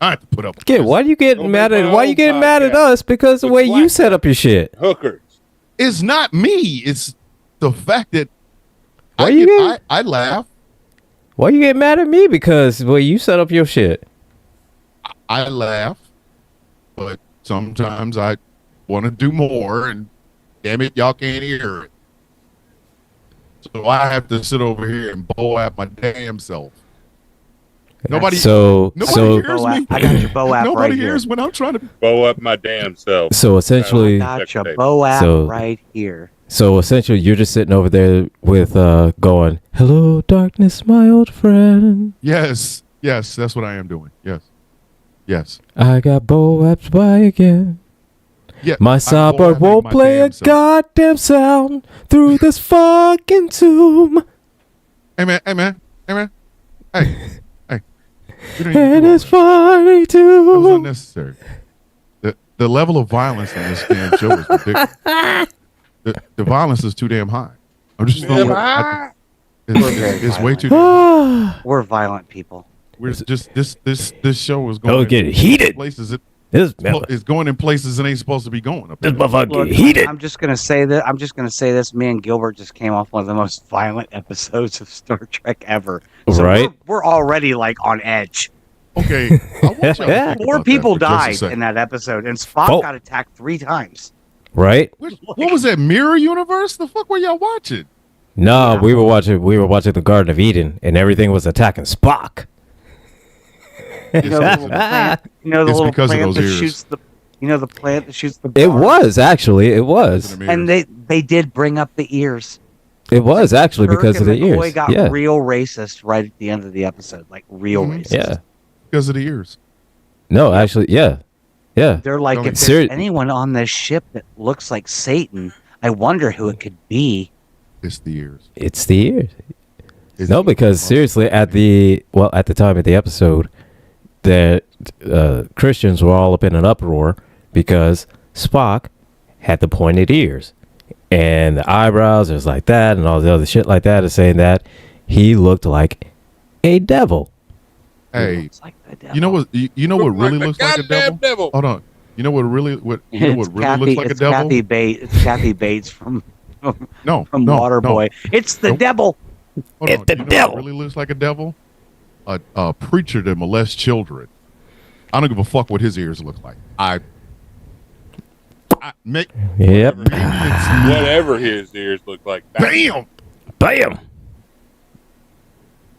I have to put up. Yeah, why you getting mad at? Why you getting mad at us? Because the way you set up your shit. Hookers. It's not me. It's the fact that I laugh. Why you get mad at me? Because the way you set up your shit. I laugh, but sometimes I want to do more, and damn it, y'all can't hear it. So I have to sit over here and bow at my damn self. Nobody hears me. I got your bow app Nobody right hears here. when I'm trying to bow up my damn self. So essentially, I got your bow app right here. So essentially, you're just sitting over there with going, "Hello, darkness, my old friend." Yes, that's what I am doing. Yes. I got bow apps by again. Yeah, my soundboard won't play a goddamn sound through this fucking tomb. Hey man. Hey. And it's funny too. That was unnecessary. The level of violence in this damn show is ridiculous. The violence is too damn high. I'm just it's way too damn high. We're violent people. We're just this show is going get heated. Places it's going in places it ain't supposed to be going. Up this motherfucker get heated. I'm just gonna say this. Me and Gilbert just came off one of the most violent episodes of Star Trek ever. So right? We're already like on edge. Okay. 4 people died in that episode, and Spock got attacked 3 times. Right? What was that, Mirror Universe? The fuck were y'all watching? No, yeah. we were watching the Garden of Eden, and everything was attacking Spock. You know the little plant that shoots the. You know the plant that shoots the. It was. And they did bring up the ears. It was actually because of the ears. McCoy got real racist right at the end of the episode, like real racist. Yeah, because of the ears. No, actually, yeah. They're like, if there's anyone on this ship that looks like Satan, I wonder who it could be. It's the ears. Because seriously, at the time of the episode, the Christians were all up in an uproar because Spock had the pointed ears and the eyebrows is like that and all the other shit like that is saying that he looked like a devil. Hey, you know what really looks like a devil? Hold on. You know what really looks like a devil? It's Kathy Bates from Waterboy. It's the devil. It's the devil. What really looks like a devil? A preacher that molests children. I don't give a fuck what his ears look like. Whatever his ears look like. Bam.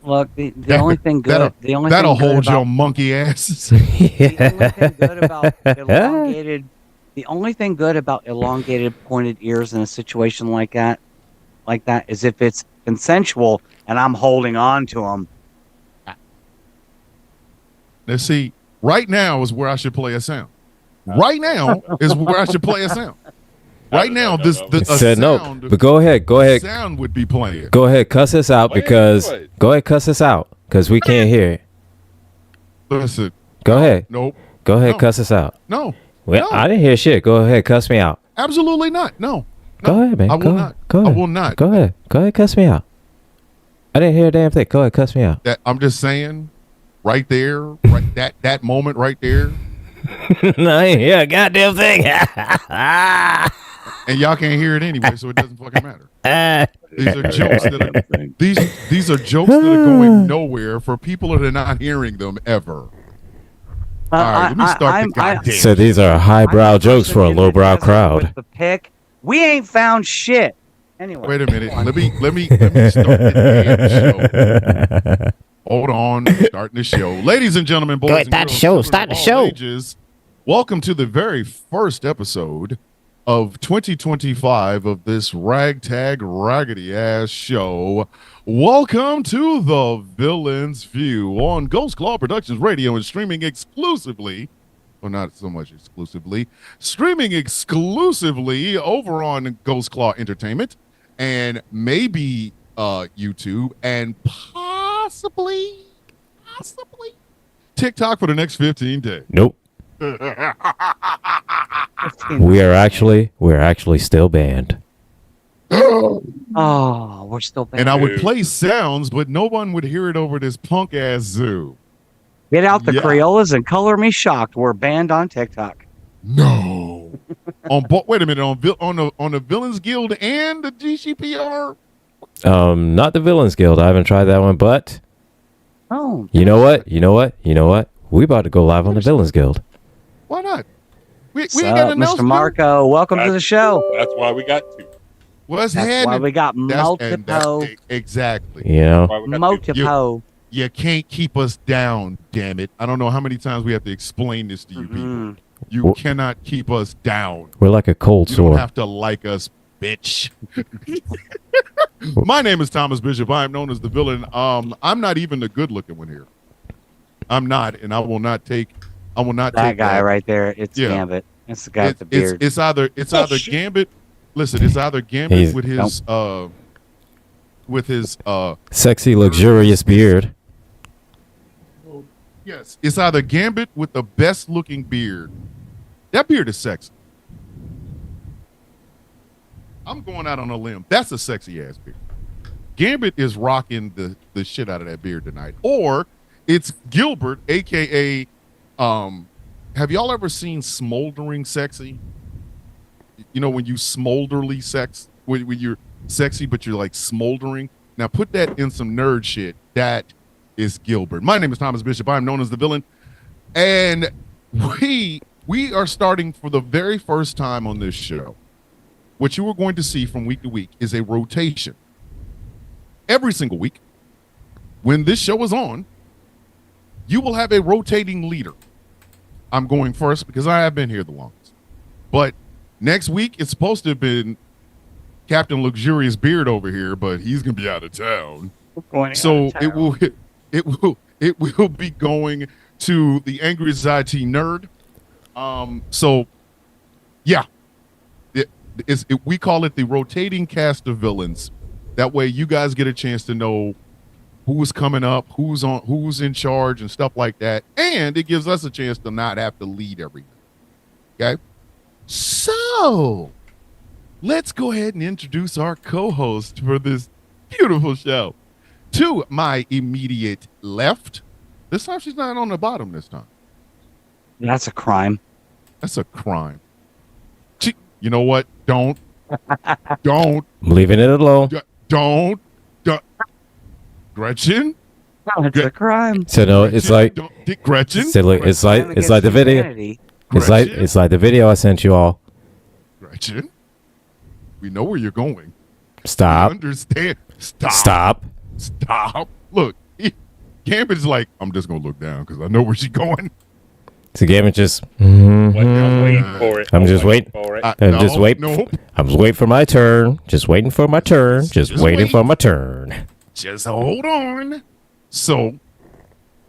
Look, the only thing good. That'll hold your monkey asses. The only thing good about elongated pointed ears in a situation like that is if it's consensual and I'm holding on to them. Now, see, right now is where I should play a sound. Right now is where I should play a sound. Right now, said no. But go ahead. Sound would be playing. Go ahead, cuss us out because we can't hear it. Listen. Go ahead. Nope. Go ahead, cuss us out. No. Well, I didn't hear shit. Go ahead, cuss me out. Absolutely not. No. Go ahead, man. I will not. Go ahead. I will not. Go ahead, cuss me out. I didn't hear a damn thing. Go ahead, cuss me out. I'm just saying, right there, that moment right there. No, I ain't hear a goddamn thing. And y'all can't hear it anyway, so it doesn't fucking matter. These are jokes these are jokes that are going nowhere for people that are not hearing them ever. All right, let me start the goddamn. So these are highbrow jokes for a lowbrow crowd. With the pick, we ain't found shit. Anyway, wait a minute. Let me start the damn show. Hold on, starting the show, ladies and gentlemen, boys and girls. Start the show. Ages, welcome to the very first episode of 2025 of this ragtag raggedy ass show. Welcome to the Villain's View on Ghost Claw Productions Radio and streaming exclusively, or not so much exclusively, streaming exclusively over on Ghost Claw Entertainment and maybe YouTube and possibly TikTok for the next 15 days. Nope. We're actually still banned. Oh, we're still banned. And I would play sounds, but no one would hear it over this punk ass Zoom. Get out the Yeah. Crayolas and color me shocked. We're banned on TikTok. No. Wait a minute. On the Villains Guild and the GCPR. Not the Villains Guild. I haven't tried that one, but Oh, you know what? We about to go live on the Villains Guild. Why not? We ain't what's got up, nothing else to Mr. do. Marco? Welcome to the show. That's why we got two. What's That's happening? why we got multiple. Exactly. You know, Why we got two. Multiple. You can't keep us down, damn it. I don't know how many times we have to explain this to you people. Mhm. You Well- cannot keep us down. we're like a cold You don't sore. have to like us, bitch. My name is Thomas Bishop. I am known as the villain. I'm not even the good looking one here. I'm not, and I will not take That take guy that. right there. It's Yeah. Gambit. It's the guy with the beard. It's either Bullshit. Gambit. Listen, it's either Gambit He's- with his Sexy, luxurious beard. yes, it's either Gambit with the best looking beard. That beard is sexy. I'm going out on a limb. That's a sexy ass beard. Gambit is rocking the shit out of that beard tonight. Or it's Gilbert, aka have y'all ever seen smoldering sexy? You know when you smolderly sex when you're sexy but you're like smoldering. Now put that in some nerd shit. That is Gilbert. My name is Thomas Bishop. I'm known as the villain. And we are starting for the very first time on this show. What you are going to see from week to week is a rotation. Every single week, when this show is on, you will have a rotating leader. I'm going first because I have been here the longest. But next week, it's supposed to have been Captain Luxurious Beard over here, but he's going to be out of town. So it will be going to the Angriest IT Nerd. So yeah, we call it the rotating cast of villains. That way you guys get a chance to know who's coming up, who's in charge and stuff like that. And it gives us a chance to not have to lead everything. Okay. So let's go ahead and introduce our co-host for this beautiful show. To my immediate left. This time she's not on the bottom this time. That's a crime. That's a crime. You know what? Don't. I'm leaving it alone. Don't. Gretchen? It's a crime. So no, it's Gretchen, like Gretchen? so look, it's Crime like the against video. humanity. It's like the video I sent you all. Gretchen? We know where you're going. Stop. Understand? Stop. Look, Gambit's like, I'm just going to look down because I know where she's going. So Gavin just. I'm waiting for it. I'm just waiting. for it. Just wait. Nope. I'm just waiting for my turn. Just waiting for my turn. Just waiting wait. for my turn. Just hold on. So,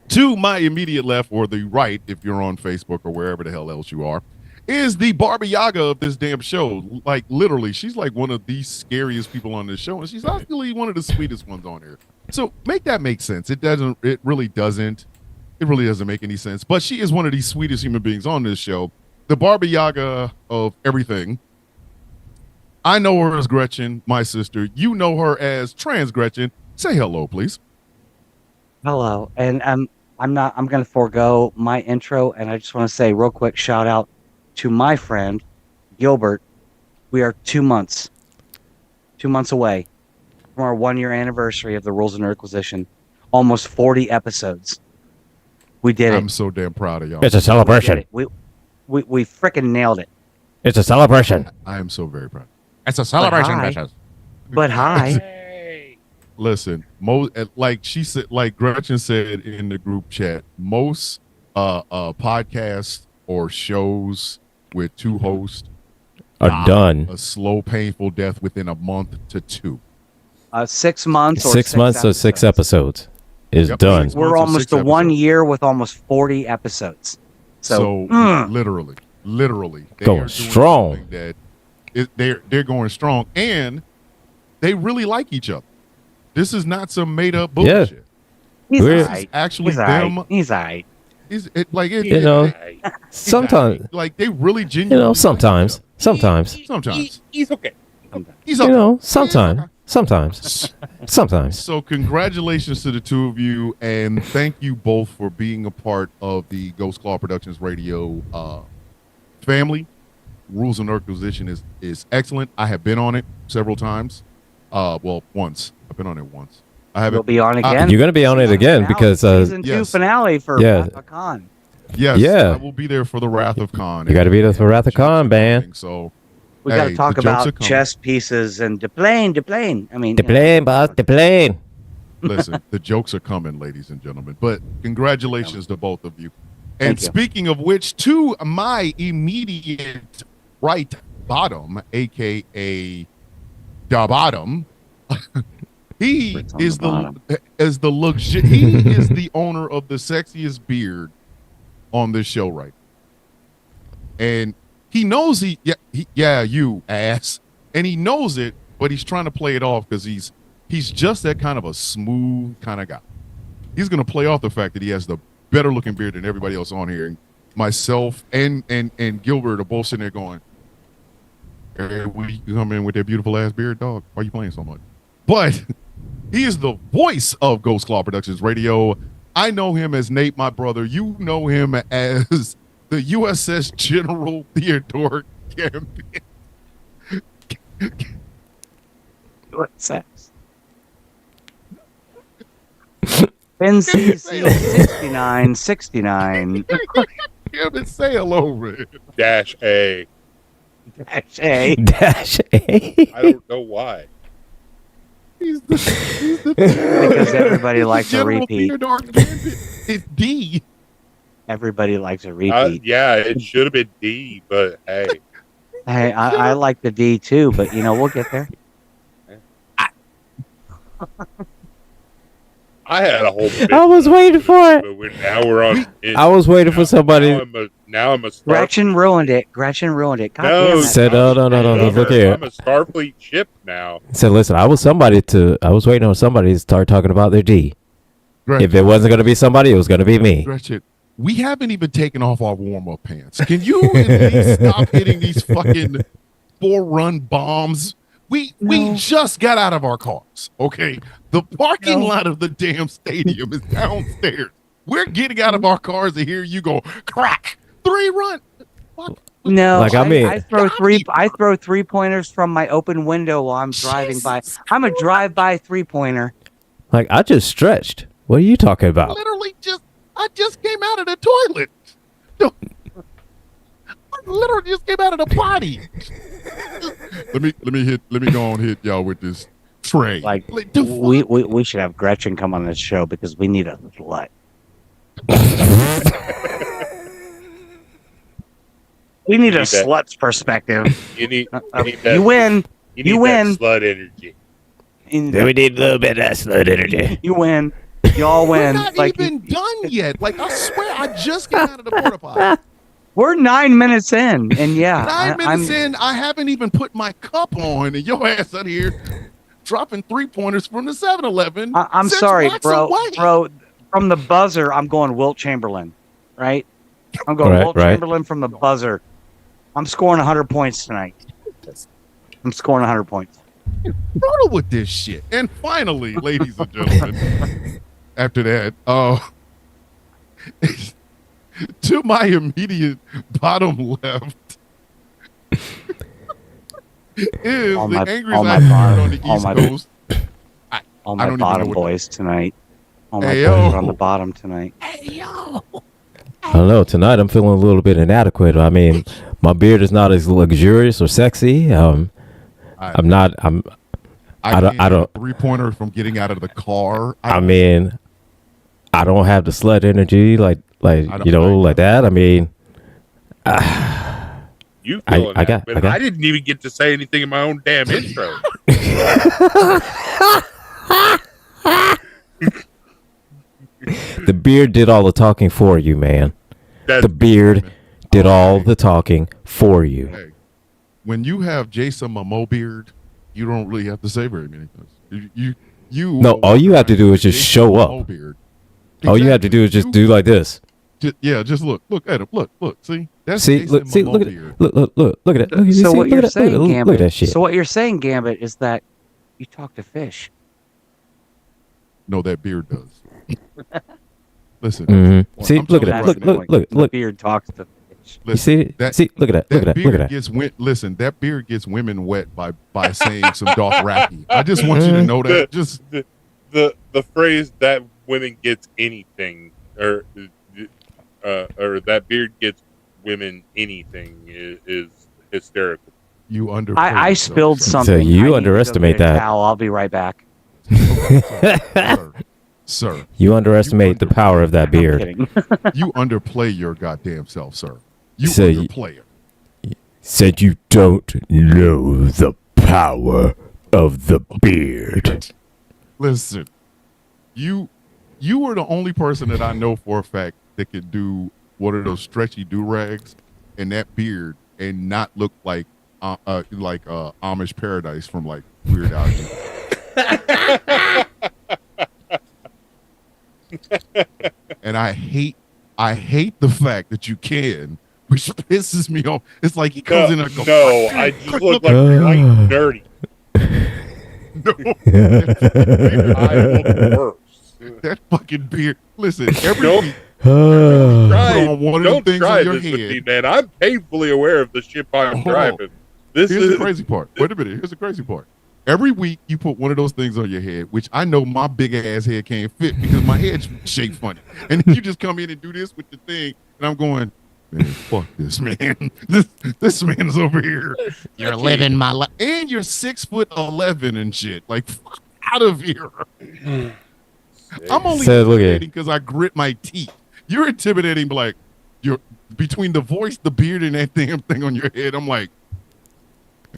to my immediate left or the right, if you're on Facebook or wherever the hell else you are, is the Barbie Yaga of this damn show. Like, literally, she's like one of the scariest people on this show, and she's actually one of the sweetest ones on here. So, make that make sense. It doesn't. It really doesn't. It really doesn't make any sense. But she is one of the sweetest human beings on this show. The Barbie Yaga of everything. I know her as Gretchen, my sister. You know her as Trans Gretchen. Say hello, please. Hello, and I'm going to forego my intro, and I just want to say real quick shout out to my friend Gilbert. We are 2 months away from our 1 year anniversary of the Rules of Nerdquisition. Almost 40 episodes. We did it. I'm so damn proud of y'all. It's a celebration. We freaking nailed it. It's a celebration. I am so very proud. It's a celebration, bitches. But hi, Hey. Listen, like she said, like Gretchen said in the group chat, most podcasts or shows with two hosts Are done. a slow, painful death within a month to two. 6 months or 6 months or 6 episodes is Yep. done. 6 We're months or almost 6 to 1 episodes. year with almost 40 episodes. So, literally, they Going are doing strong. something that they're going strong, and they really like each other. This is not some made up bullshit. he's We're- all right. Actually, He's all them. right. He's all right. You know, sometimes, like they really you genuinely. know, sometimes. Sometimes. He's okay. He's You okay. know, sometimes. Sometimes. Sometimes. So congratulations to the two of you, and thank you both for being a part of the Ghost Claw Productions Radio family. Rules and Nerdquisition is excellent. I have been on it several times. Well, once. I've been on it once. I haven't. You'll be on again. You're going to be on it again because season 2 yes. finale for Wrath of Khan. Yes, Yeah. I will be there for the Wrath of Khan. you got to be there for Wrath of Khan, man. So We got to talk the jokes are about coming. chess pieces and the plane. I mean, The plane, boss, the plane. Listen, the jokes are coming, ladies and gentlemen. But congratulations to both of you. And Thank you. speaking of which, to my immediate right bottom, aka the bottom, he It's on is the bottom. he is the owner of the sexiest beard on this show, right? And he knows you ass, and he knows it, but he's trying to play it off because he's just that kind of a smooth kind of guy. He's gonna play off the fact that he has the better looking beard than everybody else on here. And myself and Gilbert are both sitting there going, "Hey, will you come in with that beautiful ass beard, dog? Why are you playing so much?" But he is the voice of Ghost Claw Productions Radio. I know him as Nate, my brother. You know him as the USS General Theodore Gambit. What's that? NCC 6969 Gambit, say hello, man. Dash A. A. Dash A. I don't know why. He's the Because everybody likes a General repeat. Theodore Gambit. It's D. Everybody likes a repeat. Yeah, it should have been D, but hey. Hey, I like the D too, but we'll get there. I had a whole bit, I was waiting for it. but now we're on. I was waiting for somebody. Now I'm a Starfleet. Gretchen ruined it. God No, damn it. Said, no, look here. I'm a Starfleet ship now. Said, listen, I was waiting on somebody to start talking about their D. If it wasn't going to be somebody, it was going to be me. Gretchen, we haven't even taken off our warm-up pants. Can you at least stop hitting these fucking 4-run bombs? We just got out of our cars, okay? The parking lot of the damn stadium is downstairs. We're getting out of our cars to hear you go crack 3-run. What? No, Like, I mean- I throw three pointers from my open window while I'm driving by. I'm a drive-by 3-pointer. Like, I just stretched. What are you talking about? Literally I just came out of the toilet. No. I literally just came out of the potty. let me go on hit y'all with this tray. Like, the fuck? we should have Gretchen come on this show because we need a slut. We need a Need that. slut's perspective. You need that. You win. You need You that win. slut energy. We need a little bit of that slut energy. You win. Y'all We're win. not Like, even done yet. Like, I swear, I just came out of the porta potty. we're 9 minutes in, and yeah, 9 minutes in, I haven't even put my cup on, and your ass out here dropping 3-pointers from the 7-Eleven. I'm 6 sorry, blocks bro. away. Bro, from the buzzer, I'm going Wilt Chamberlain, right? I'm going Right, Wilt right. Chamberlain from the buzzer. I'm scoring 100 points tonight. I'm scoring 100 points. Brutal with this shit. And finally, ladies and gentlemen, after that, to my immediate bottom left is All the my- angriest all my I've heard bottom- on the all East my- Coast. All I my don't even bottom know what- boys tonight. All my Hey, boys yo. are on the bottom tonight. I don't know. Tonight, I'm feeling a little bit inadequate. I mean, my beard is not as luxurious or sexy. I'm not. I don't- can't I don't- get a 3-pointer from getting out of the car. I mean, I don't have the slut energy like like that. I mean, You I feeling that, got- but I got- I didn't even get to say anything in my own damn intro. the beard did all the talking for you, man. That's The beard did all the talking for you. Hey, when you have Jason Momoa beard, you don't really have to say very many things. You No, all you have to do is just Jason show Momoa up. beard. All you have to do is just do like this. Just look at him. Look. See, that's See, Jason look at Momoa it. beard. Look at it. Look at it. So what you're saying, look at Gambit? that shit. So what you're saying, Gambit, is that You talk to fish. No, that beard does. Listen, Mm-hmm. See, I'm look at telling that. you Look, right look, look, The look. beard talks to fish. You listen. see it? That See, look at that. Look at that. Look at that. Listen, that beard gets women wet by saying some Dothraki. I just want you to know that. Just The phrase that women gets anything or that beard gets women anything is hysterical. you underplay I yourself, spilled sir. something. So you I need to go underestimate get a that. towel. I'll be right back. Sir, You underestimate the power of that I'm beard. kidding. you underplay your goddamn self, sir. You So you- underplay it. Said you don't know the power of the beard. Listen, you were the only person that I know for a fact that could do one of those stretchy do rags and that beard and not look like Amish Paradise from like Weird Al. And I hate the fact that you can, which pisses me off. It's like he comes in and goes, No, I just look like dirty. no, I look worse. that fucking beard. Listen, every Nope. week Try, on one of don't the things try on your this with head. me, man. I'm painfully aware of the ship I'm Oh. driving. This Here's the is crazy part. Wait a minute. Here's the crazy part. Every week you put one of those things on your head, which I know my big ass head can't fit because my head's shaped funny. And then you just come in and do this with the thing, and I'm going, man, fuck this man. This man is over here. You're living my life, and you're 6'11" and shit. Like, fuck out of here. I'm only So, look at- intimidating because I grit my teeth. You're intimidating, like you're between the voice, the beard, and that damn thing on your head. I'm like,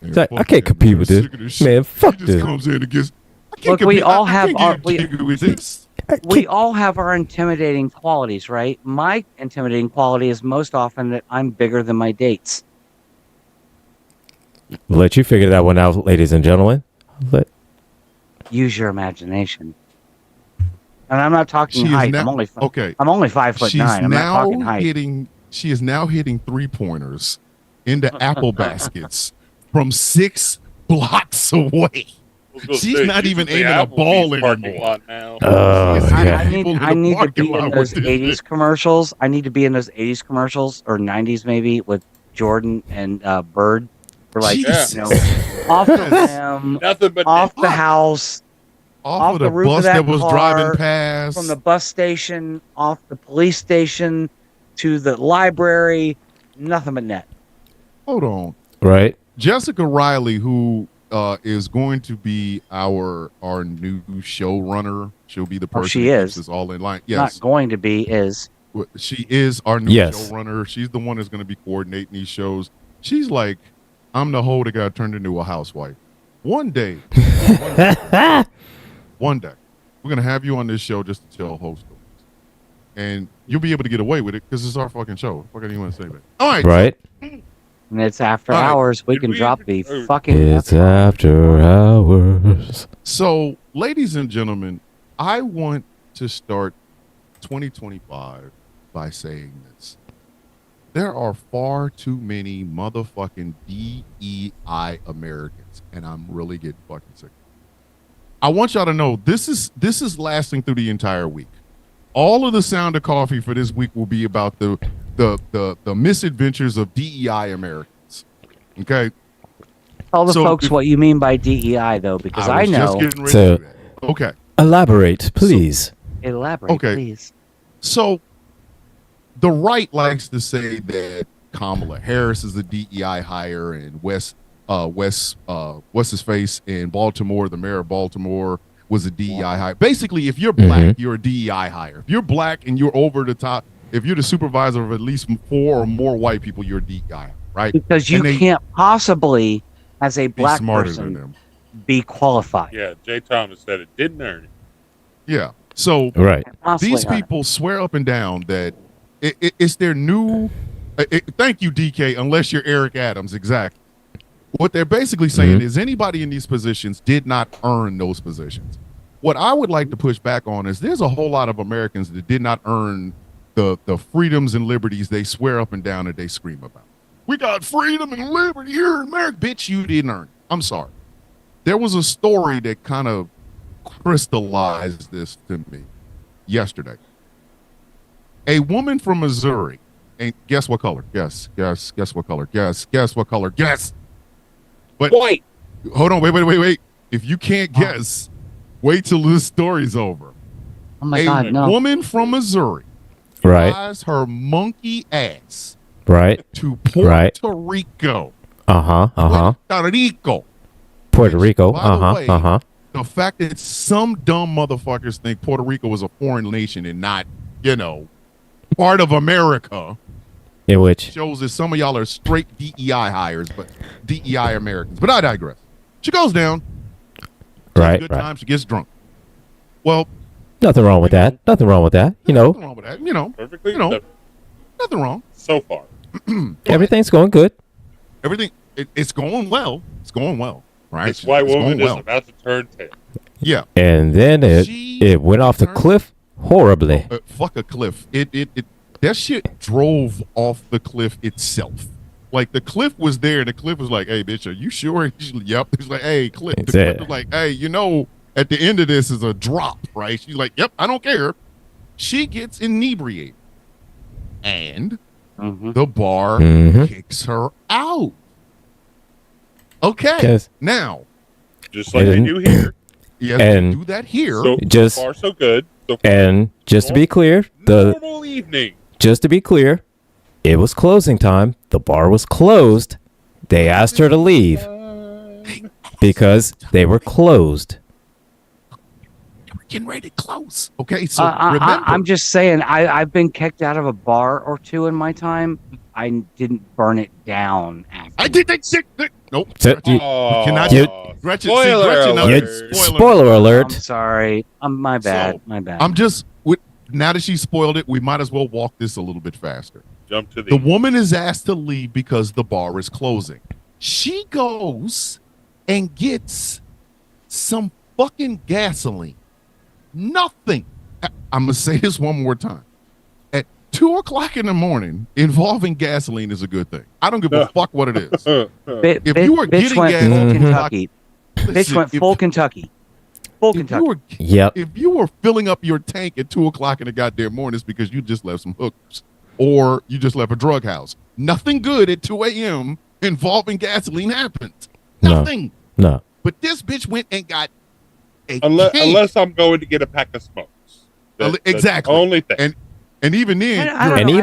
man, It's like, fuck I can't that, compete man. with I'm this. sick of shit. Man, fuck He just this. comes in and gets. I can't Look, we compete. all I have can't our- get we- jiggy with this. We all have our intimidating qualities, right? My intimidating quality is most often that I'm bigger than my dates. We'll let you figure that one out, ladies and gentlemen. Use your imagination. And I'm not talking She is height. now I'm only okay. I'm only 5'9". She's I'm not now talking height. hitting. She is now hitting 3-pointers into apple baskets from 6 blocks away. She's not even aiming a ball anymore. Now. Oh, She's I yeah. people in the need to parking be in lot those with this 80s shit. commercials. I need to be in those 80s commercials or 90s maybe with Jordan and Bird. For like, Jesus. you know, off the rim, Nothing but off the house, Off of the the roof of bus that that was car, driving past. from the bus station, off the police station, to the library, nothing but net. Hold on. Right? Jessica Riley, who is going to be our new showrunner. She'll be the person she who is. keeps this all in line. Not Yes, going to be is. she is our new Yes. showrunner. She's the one that's going to be coordinating these shows. She's like, I'm the hoe that got turned into a housewife. One day, one day, we're going to have you on this show just to tell host stories. And you'll be able to get away with it because it's our fucking show. What do you want to say, man? All right. Right? And it's after All right. hours. We Did can we drop even- the fucking. It's after hours. So, ladies and gentlemen, I want to start 2025 by saying this. There are far too many motherfucking DEI Americans, and I'm really getting fucking sick. I want y'all to know this is lasting through the entire week. All of the sound of coffee for this week will be about the misadventures of DEI Americans. Okay, Tell the So folks if- what you mean by DEI, though, because I, was know. just getting ready So- to do that. Okay. Elaborate, please. Elaborate, Okay. please. So the right likes to say that Kamala Harris is a DEI hire and what's his face in Baltimore, the mayor of Baltimore was a DEI hire. Basically, if you're black, you're a DEI hire. If you're black and you're over the top, if you're the supervisor of at least 4 or more white people, you're a DEI, right? Because you And they can't possibly, as a Be black smarter than person, them. be qualified. Yeah, Jay Thomas said it didn't earn it. Yeah. So Right. Possibly these not. people swear up and down that it's their new. Thank you, DK. Unless you're Eric Adams, exactly. What they're basically saying is anybody in these positions did not earn those positions. What I would like to push back on is there's a whole lot of Americans that did not earn the freedoms and liberties they swear up and down that they scream about. We got freedom and liberty here in America. Bitch, you didn't earn it. I'm sorry. there was a story that kind of crystallized this to me yesterday. A woman from Missouri, and guess what color? Guess what color? Guess what color? Guess. But White. hold on, wait. If you can't guess, wait till this story's over. Oh my A God, no. woman from Missouri Right. flies her monkey ass Right. to Puerto Rico. Puerto Rico. Puerto Rico. By the way, Uh-huh. the fact that some dumb motherfuckers think Puerto Rico is a foreign nation and not, part of America In which shows that some of y'all are straight DEI hires, but DEI Americans. But I digress. She goes down. right. Good time. She gets drunk. Well, Nothing wrong with that. Nothing wrong with that. nothing wrong with that. Perfectly. Nothing wrong. So far. Everything's going good. Everything. It's going well. It's going well. Right. This white It's woman going is well. about to turn tail. Yeah. And then it went off the cliff horribly. Fuck a cliff. That shit drove off the cliff itself. Like the cliff was there, and the cliff was like, "Hey, bitch, are you sure?" She's like, "Yep." He's like, "Hey, cliff." The cliff was like, "Hey, at the end of this is a drop, right?" She's like, "Yep, I don't care." She gets inebriated, and the bar kicks her out. Okay, Yes. now, Just like they do here. yes, And they do that here. So, Just- so far, so good. So far, And just to be clear, normal evening. it was closing time. The bar was closed. They asked her to leave because they were closed. We're getting ready to close. Okay, so remember, I'm just saying, I've been kicked out of a bar or two in my time. I didn't burn it down after. I did that shit. Nope. So- Gretchen, Oh, cannot- Gretchen, see, spoiler Gretchen alert. knows- Spoiler I'm alert. sorry. My bad. So, My bad. I'm just now that she spoiled it, we might as well walk this a little bit faster. Jump to The woman is asked to leave because the bar is closing. She goes and gets some fucking gasoline. Nothing. I'm gonna say this one more time. At 2:00 in the morning, involving gasoline is a good thing. I don't give a fuck what it is. If you were bitch getting went gas, full Mhm. Kentucky. Bitch listen, went full Kentucky. Full Kentucky. Yep. If you were filling up your tank at 2:00 in the goddamn morning, it's because you just left some hookers or you just left a drug house. Nothing good at 2 a.m. involving gasoline happens. No. Nothing. No. But this bitch went and got a unless, can. unless I'm going to get a pack of smokes. That's Exactly. the only thing. And even then, I don't And know,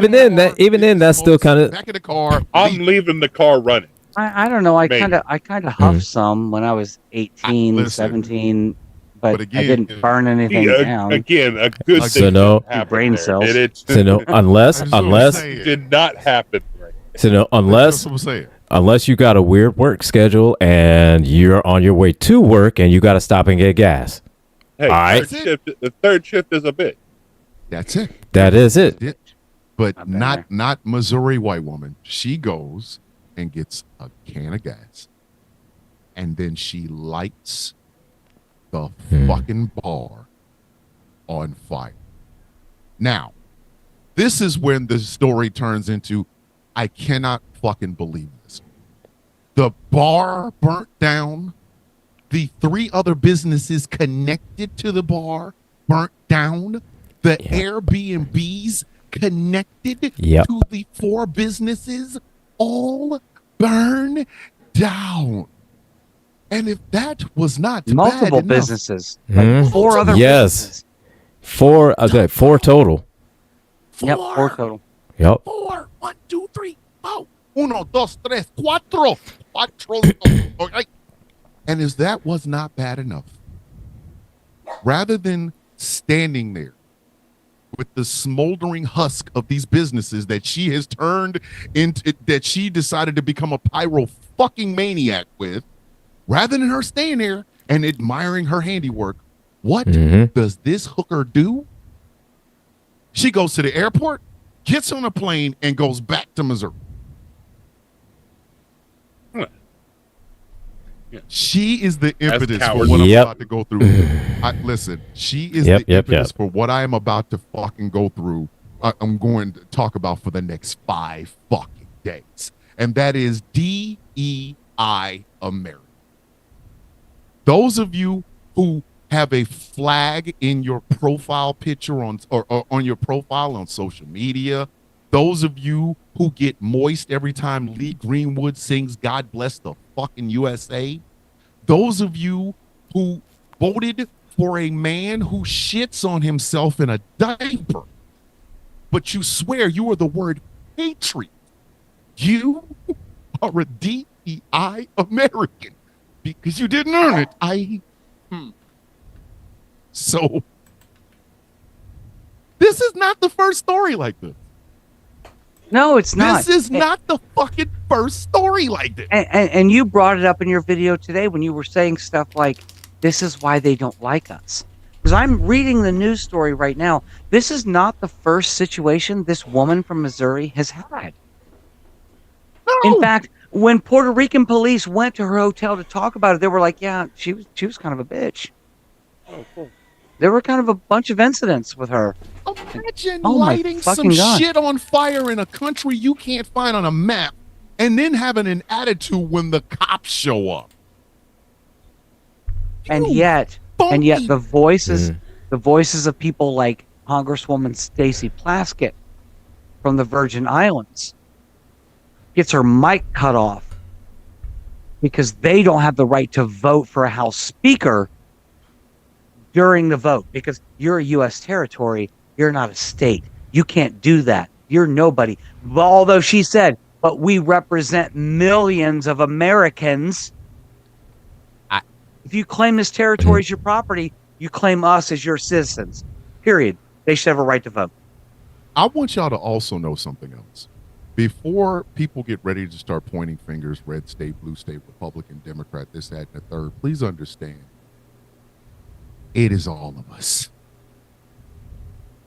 even then, that's still kind of. back in the car. I'm leaving the car running. I don't know. I Maybe. kind of huffed some when I was 18, Listen, 17, but but again, I didn't burn anything Yeah, down. again, a good So thing no- didn't happen brain there. cells. It So no, unless That's what I'm unless saying. did not happen. Right. so no, That's unless what I'm saying. unless you got a weird work schedule and you're on your way to work and you got to stop and get gas. Hey, All right. the third shift is a bit. That's it. That is it. But I've been not Missouri white woman. She goes and gets a can of gas, and then she lights the fucking bar on fire. Now, this is when the story turns into, I cannot fucking believe this. The bar burnt down. The 3 other businesses connected to the bar burnt down. The Airbnbs connected Yep. to the 4 businesses all burn down. And if that was not Multiple bad enough, businesses. Mhm. Like 4 other Yes. businesses. 4 total. Yep, 4 total. Yep. 4, 1, 2, 3, 4. Uno, dos, tres, cuatro. Okay. And if that was not bad enough, rather than standing there with the smoldering husk of these businesses that she has turned into, that she decided to become a pyro fucking maniac with, rather than her staying there and admiring her handiwork, what does this hooker do? She goes to the airport, gets on a plane, and goes back to Missouri. Yeah. She is the impetus for coward. what I'm Yep. about to go through. Listen, she is Yep, the yep, impetus yep. for what I am about to fucking go through. I'm going to talk about for the next 5 fucking days. And that is DEI America. Those of you who have a flag in your profile picture or on your profile on social media, those of you who get moist every time Lee Greenwood sings God Bless the fucking USA, those of you who voted for a man who shits on himself in a diaper, but you swear you are the word patriot, you are a DEI American because you didn't earn it. So this is not the first story like this. No, it's not. This is not the fucking first story like this. And you brought it up in your video today when you were saying stuff like, this is why they don't like us. Because I'm reading the news story right now. This is not the first situation this woman from Missouri has had. No. In fact, when Puerto Rican police went to her hotel to talk about it, they were like, yeah, she was kind of a bitch. Oh, cool. There were kind of a bunch of incidents with her. Imagine Oh my lighting some fucking God. shit on fire in a country you can't find on a map and then having an attitude when the cops show up. And You yet phony- the voices of people like Congresswoman Stacey Plaskett from the Virgin Islands gets her mic cut off because they don't have the right to vote for a House Speaker during the vote because you're a U.S. territory. You're not a state. You can't do that. You're nobody. But although she said, but we represent millions of Americans. If you claim this territory as your property, you claim us as your citizens. Period. They should have a right to vote. I want y'all to also know something else. Before people get ready to start pointing fingers, red state, blue state, Republican, Democrat, this, that, and the third, please understand, it is all of us.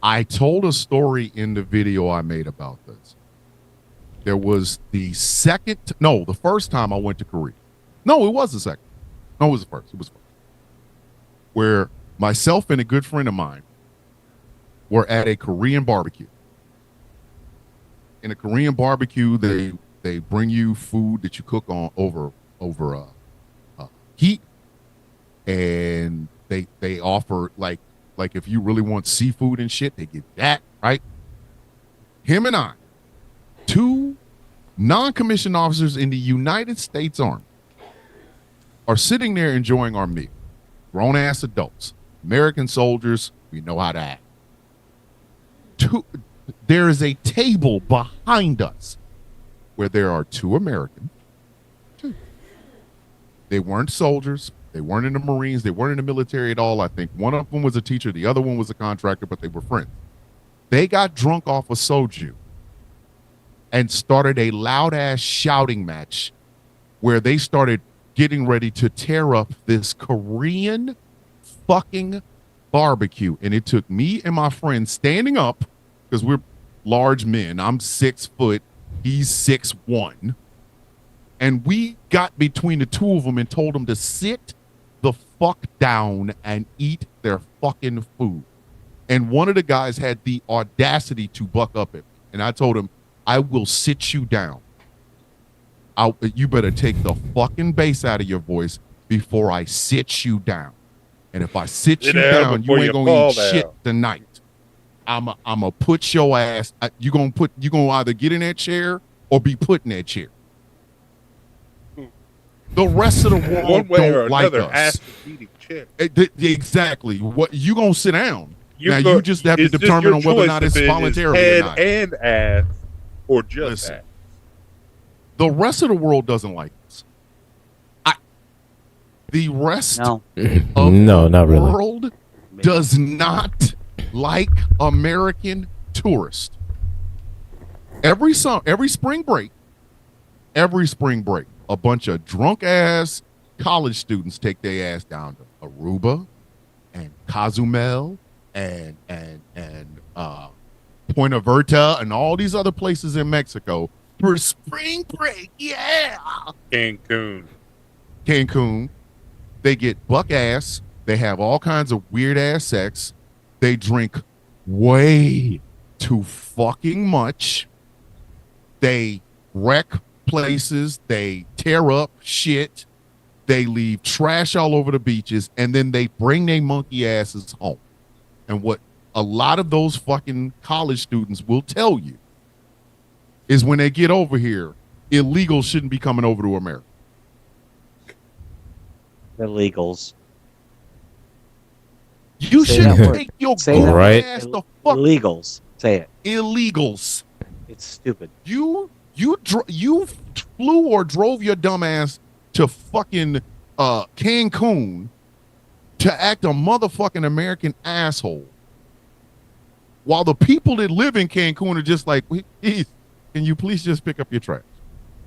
I told a story in the video I made about this. There was the first time I went to Korea. No, it was the second. No, it was the first. It was the first. Where myself and a good friend of mine were at a Korean barbecue. In a Korean barbecue, they bring you food that you cook on over heat, and they offer like if you really want seafood and shit, they give that, right? Him and I, two non-commissioned officers in the United States Army, are sitting there enjoying our meal. Grown-ass adults, American soldiers, we know how to act. There is a table behind us where there are two Americans. Two. They weren't soldiers. They weren't in the Marines. They weren't in the military at all. I think one of them was a teacher. The other one was a contractor, but they were friends. They got drunk off of soju and started a loud-ass shouting match where they started getting ready to tear up this Korean fucking barbecue. And it took me and my friend standing up, because we're large men. I'm 6 foot. He's 6'1". And we got between the two of them and told them to sit the fuck down and eat their fucking food. And one of the guys had the audacity to buck up at me. And I told him, I will sit you down. You better take the fucking bass out of your voice before I sit you down. And if I sit you down, you ain't gonna eat shit tonight. I'm a put your ass. You gonna either get in that chair or be put in that chair. The rest of the world One way or don't like another, us. ass eating chick. Exactly. What you gonna sit down? You just have to it's just determine your on whether or choice not if it's it is voluntary or head not. and ass, or just Listen. ass. The rest of the world doesn't like us. The rest No. of No, not the really. world does not like American tourists. Every spring break, a bunch of drunk ass college students take their ass down to Aruba and Cozumel and Puerto Verta and all these other places in Mexico for spring break. Yeah. Cancun. They get buck ass. They have all kinds of weird ass sex. They drink way too fucking much. They wreck places. They tear up shit. They leave trash all over the beaches, and then they bring their monkey asses home. And what a lot of those fucking college students will tell you is when they get over here, illegals shouldn't be coming over to America. Illegals. You Say shouldn't that word. take your Say that word. ass the fuck. Illegals. Say it. Illegals. It's stupid. You flew or drove your dumb ass to fucking Cancun to act a motherfucking American asshole, while the people that live in Cancun are just like, please, can you please just pick up your trash?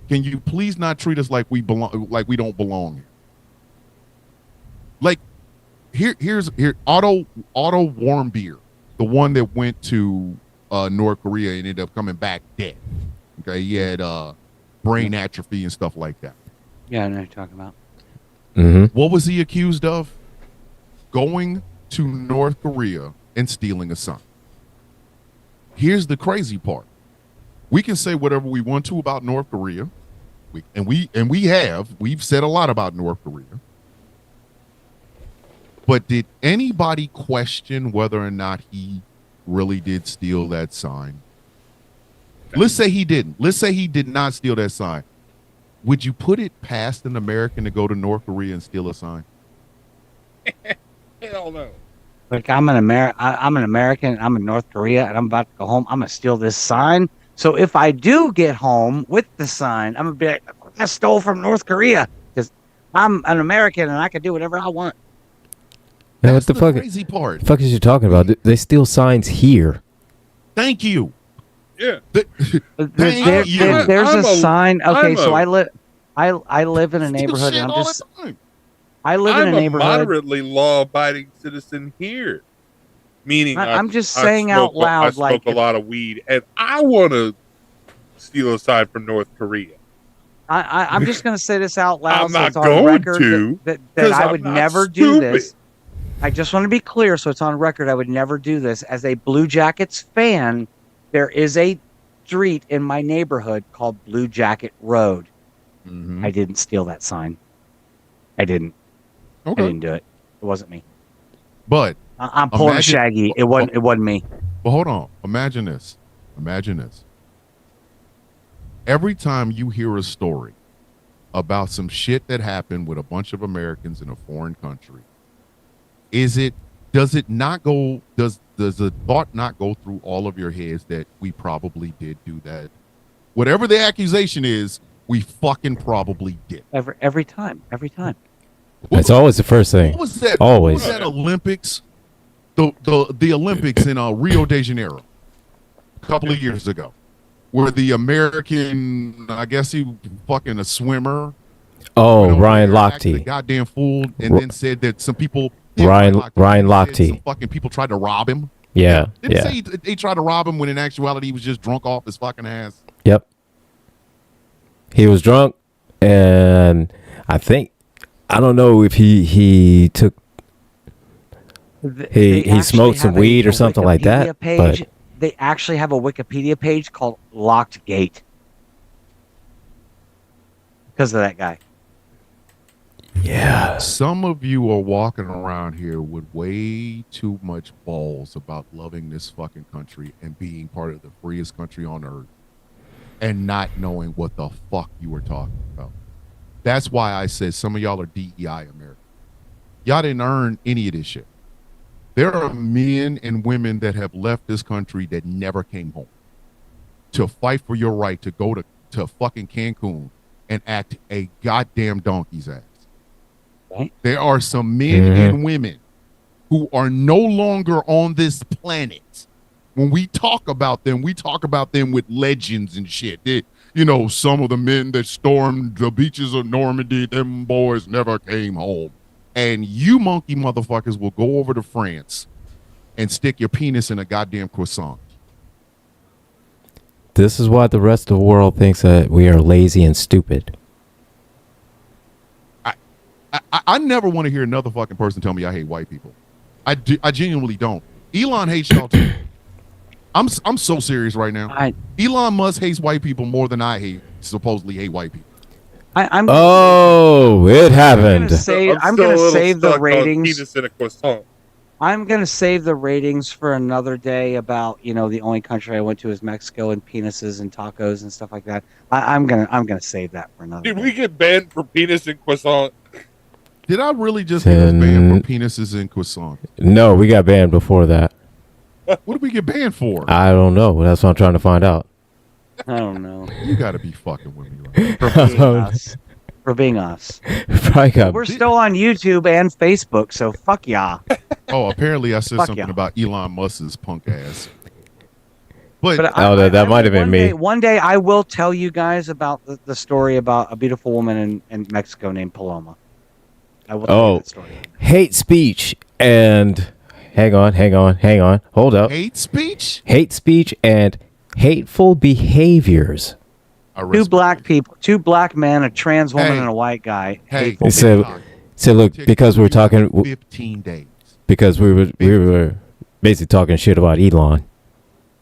Can you please not treat us like we don't belong here? Like, here's Otto Warmbier, the one that went to North Korea and ended up coming back dead. Okay, he had brain atrophy and stuff like that. Yeah, I know what you're talking about. Mm-hmm. What was he accused of? Going to North Korea and stealing a sign. Here's the crazy part. We can say whatever we want to about North Korea. We've said a lot about North Korea. But did anybody question whether or not he really did steal that sign? Let's say he didn't. Let's say he did not steal that sign. Would you put it past an American to go to North Korea and steal a sign? Hell no. Like I'm an American. I'm in North Korea, and I'm about to go home. I'm gonna steal this sign. So if I do get home with the sign, I'm gonna be like, I stole from North Korea because I'm an American and I can do whatever I want. Now, That's what the crazy part. fuck is you talking about? They steal signs here. Thank you. Yeah. There's a sign. Okay, so I live in a Steal neighborhood, shit and all the time. I live in I'm a a neighborhood. moderately law-abiding citizen here. Meaning, I'm just I saying smoke- out loud, I smoke like a lot of weed, and I want to steal a sign from North Korea. I'm just going to say this out loud. I'm so not it's on going record to, that 'cause I I'm would not never do stupid. this. I just want to be clear, so it's on record. I would never do this. As a Blue Jackets fan, there is a street in my neighborhood called Blue Jacket Road. Mhm. I didn't steal that sign. I didn't. I Okay. didn't do it. It wasn't me. But I'm pulling a Imagine- Shaggy. It wasn't me. But hold on. Imagine this. Imagine this. Every time you hear a story about some shit that happened with a bunch of Americans in a foreign country, does the thought not go through all of your heads that we probably did do that? Whatever the accusation is, we fucking probably did. Every time. It's always the first thing. What was that? Always. What was that Olympics? The Olympics in Rio de Janeiro a couple of years ago, where the American, I guess he fucking a swimmer. Oh, went over Ryan there, acted a Lochte. goddamn fool, and then said that some people. Ryan said Lochte. some fucking people tried to rob him. Yeah, Didn't yeah. say they tried to rob him when in actuality he was just drunk off his fucking ass. Yep. He was drunk, and I don't know if he took he smoked some weed or something like that. But They actually have a Wikipedia page called Locked Gate because of that guy. yeah, Some of you are walking around here with way too much balls about loving this fucking country and being part of the freest country on earth and not knowing what the fuck you were talking about. That's why I said some of y'all are DEI American. Y'all didn't earn any of this shit. There are men and women that have left this country that never came home to fight for your right to go to fucking Cancun and act a goddamn donkey's ass. Right. There are some men and women who are no longer on this planet. When we talk about them with legends and shit. Some of the men that stormed the beaches of Normandy, them boys never came home. And you monkey motherfuckers will go over to France and stick your penis in a goddamn croissant. this is why the rest of the world thinks that we are lazy and stupid. I never want to hear another fucking person tell me I hate white people. I genuinely don't. Elon hates y'all too. I'm so serious right now. Elon Musk hates white people more than I supposedly hate white people. I'm Oh, it happened. I'm gonna save the ratings. Penis in a croissant. I'm gonna save the ratings for another day about the only country I went to is Mexico and penises and tacos and stuff like that. I'm gonna save that for another Did day. we get banned for penis and croissant? Did I really just get us banned for penises and croissants? No, we got banned before that. What did we get banned for? I don't know. That's what I'm trying to find out. I don't know. You got to be fucking with me. Right? For being us. For being us. Probably got. We're still on YouTube and Facebook, so fuck y'all. Oh, apparently I said Fuck something yeah. about Elon Musk's punk ass. But that might have been me. One day I will tell you guys about the story about a beautiful woman in Mexico named Paloma. I will tell you that story. Hate speech and hang on. Hold up. hate speech? Hate speech and hateful behaviors. Two black men, a trans woman, Hey. and a white guy. Hey, Hateful So look, because we're talking 15 days. because we were basically talking shit about Elon.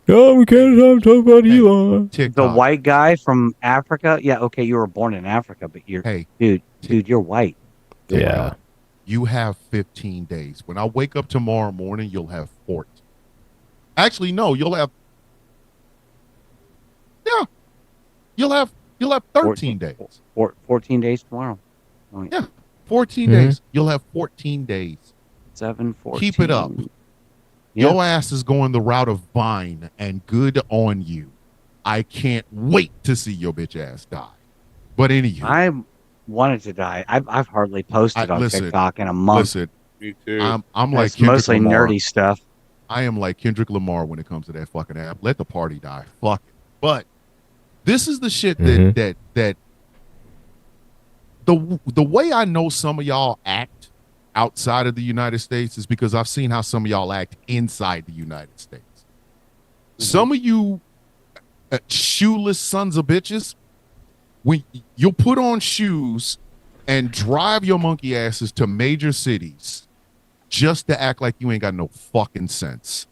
Oh, we can't talk about Elon. TikTok. The white guy from Africa. Yeah, okay, you were born in Africa, but dude, you're white. Yeah. You have 15 days. When I wake up tomorrow morning, you'll have 14. Actually, no, you'll have. Yeah, you'll have 13 days. 14 days tomorrow. Oh, Yeah, 14 Mhm. days. You'll have 14 days. 7, 14. Keep it up. Yeah. Your ass is going the route of Vine, and good on you. I can't wait to see your bitch ass die. But anywho, I wanted to die. I've hardly posted on listen, TikTok in a month. listen, Me too. I'm like It's Kendrick mostly Lamar. nerdy stuff. I am like Kendrick Lamar when it comes to that fucking app. Let the party die. Fuck it. But this is the shit that the way I know some of y'all act outside of the United States is because I've seen how some of y'all act inside the United States. Some of you shoeless sons of bitches, when you'll put on shoes and drive your monkey asses to major cities just to act like you ain't got no fucking sense.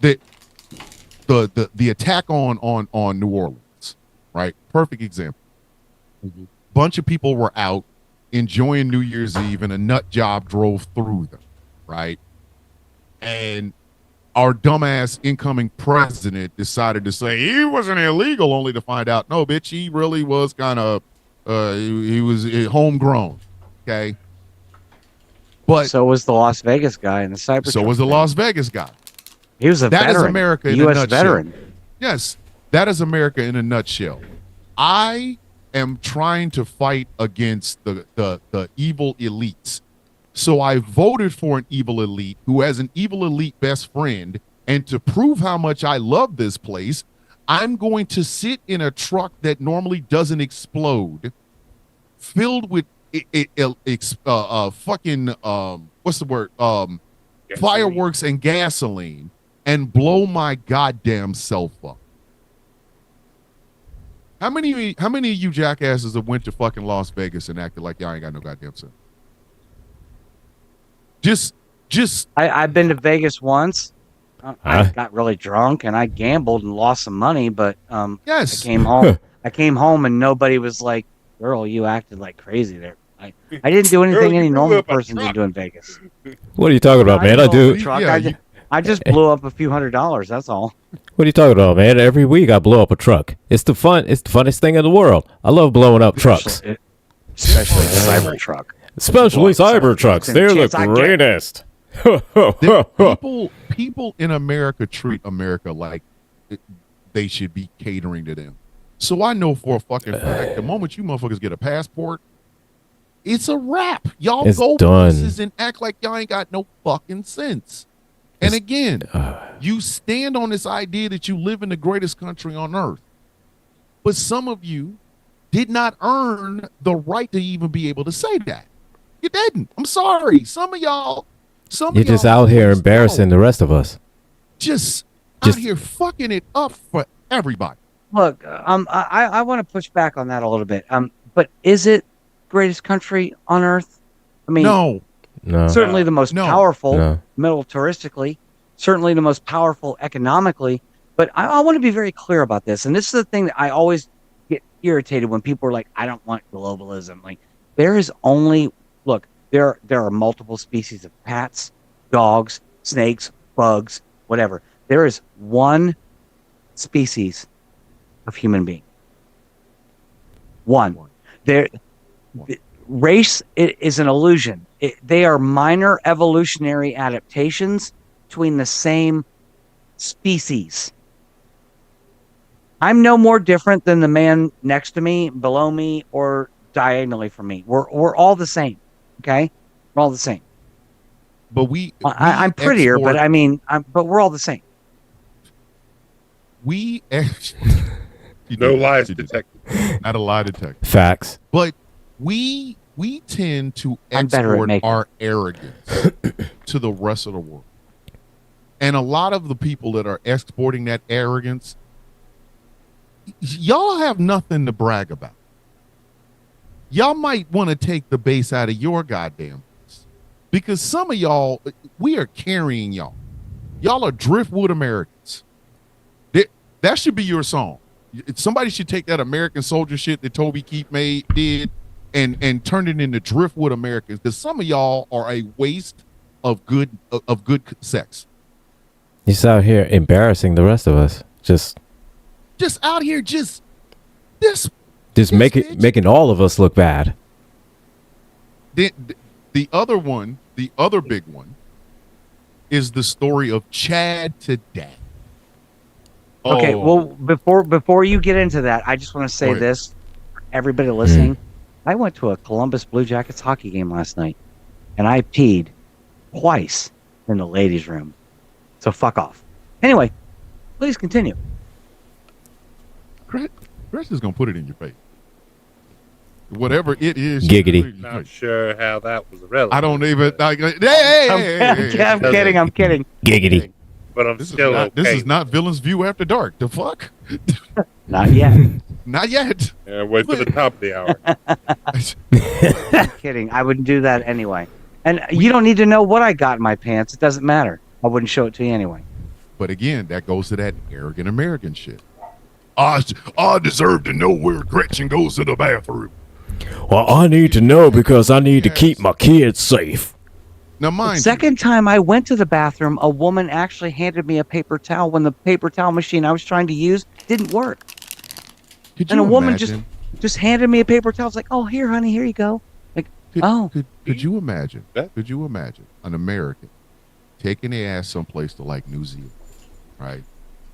The attack on New Orleans, right? Perfect example. Bunch of people were out enjoying New Year's Eve and a nut job drove through them, right? And our dumbass incoming president decided to say he wasn't illegal, only to find out, no, bitch, he really was kind of, he was homegrown, okay? But So was the Las Vegas guy and the Cybertruck. so was the thing. Las Vegas guy. He was a That is veteran. America in a U.S. nutshell. veteran. Yes, that is America in a nutshell. I am trying to fight against the evil elites. So I voted for an evil elite who has an evil elite best friend. And to prove how much I love this place, I'm going to sit in a truck that normally doesn't explode, filled with fucking what's the word? Fireworks and gasoline, and blow my goddamn self up. How many of you jackasses have went to fucking Las Vegas and acted like y'all ain't got no goddamn sense? Just I've been to Vegas once. I Huh? got really drunk and I gambled and lost some money, but yes. I came home. I came home and nobody was like, "Girl, you acted like crazy there." I didn't do anything you any blew normal up a person would truck. do in Vegas. What are you talking about, man? I didn't blow up do. a truck. Yeah, I just blew up a few $100s. That's all. What are you talking about, man? Every week I blow up a truck. It's the funnest thing in the world. I love blowing up trucks, Especially a Cybertruck. especially Well, cyber trucks. and They're the chance I get. greatest. People in America treat America like they should be catering to them. So I know for a fucking fact, the moment you motherfuckers get a passport, it's a wrap. Y'all It's go done. places and act like y'all ain't got no fucking sense. And again, you stand on this idea that you live in the greatest country on earth. But some of you did not earn the right to even be able to say that. You didn't. I'm sorry. Some of y'all. You're just out here embarrassing the rest of us. Just Just- out here fucking it up for everybody. Look, I want to push back on that a little bit. But is it greatest country on earth? I mean, No. No, certainly the most No. powerful no. militaristically, certainly the most powerful economically. But I want to be very clear about this. And this is the thing that I always get irritated when people are like, I don't want globalism. Like, there is only, look, there are multiple species of cats, dogs, snakes, bugs, whatever. There is one species of human being. One. There, race is an illusion. They are minor evolutionary adaptations between the same species. I'm no more different than the man next to me, below me, or diagonally from me. We're all the same. Okay, we're all the same. But we I'm prettier, export, but I mean, but we're all the same. we No lies detected. Not a lie detected. Facts. But we tend to I'm better at export making our arrogance to the rest of the world. And a lot of the people that are exporting that arrogance, y'all have nothing to brag about. Y'all might want to take the base out of your goddamn face. Because some of y'all, we are carrying y'all. Y'all are driftwood Americans. That should be your song. Somebody should take that American soldier shit that Toby Keith did and turn it into driftwood Americans. Because some of y'all are a waste of good sex. He's out here embarrassing the rest of us. Just out here, just making all of us look bad. The other one, the other big one, is the story of Chad to Dad. Okay, Oh. well, before you get into that, I just want to say this, for everybody listening. I went to a Columbus Blue Jackets hockey game last night, and I peed twice in the ladies' room. So fuck off. Anyway, please continue. Chris is gonna put it in your face. Whatever it is. Giggity. Not sure how that was relevant. I don't even. I'm kidding. I'm kidding. Giggity. But I'm This still okay. This is not Villain's View After Dark. The fuck? Not yet. Not yet. Yeah, wait for the top of the hour. I'm kidding. I wouldn't do that anyway. And you don't need to know what I got in my pants. It doesn't matter. I wouldn't show it to you anyway. But again, that goes to that arrogant American shit. I deserve to know where Gretchen goes to the bathroom. Well, I need to know because I need to keep my kids safe. Now, mind Second time I went to the bathroom, a woman actually handed me a paper towel when the paper towel machine I was trying to use didn't work. could And you a woman imagine, just handed me a paper towel. It's like, oh, here, honey, here you go. Like, could you imagine? That- Could you imagine an American taking their ass someplace to like New Zealand, right?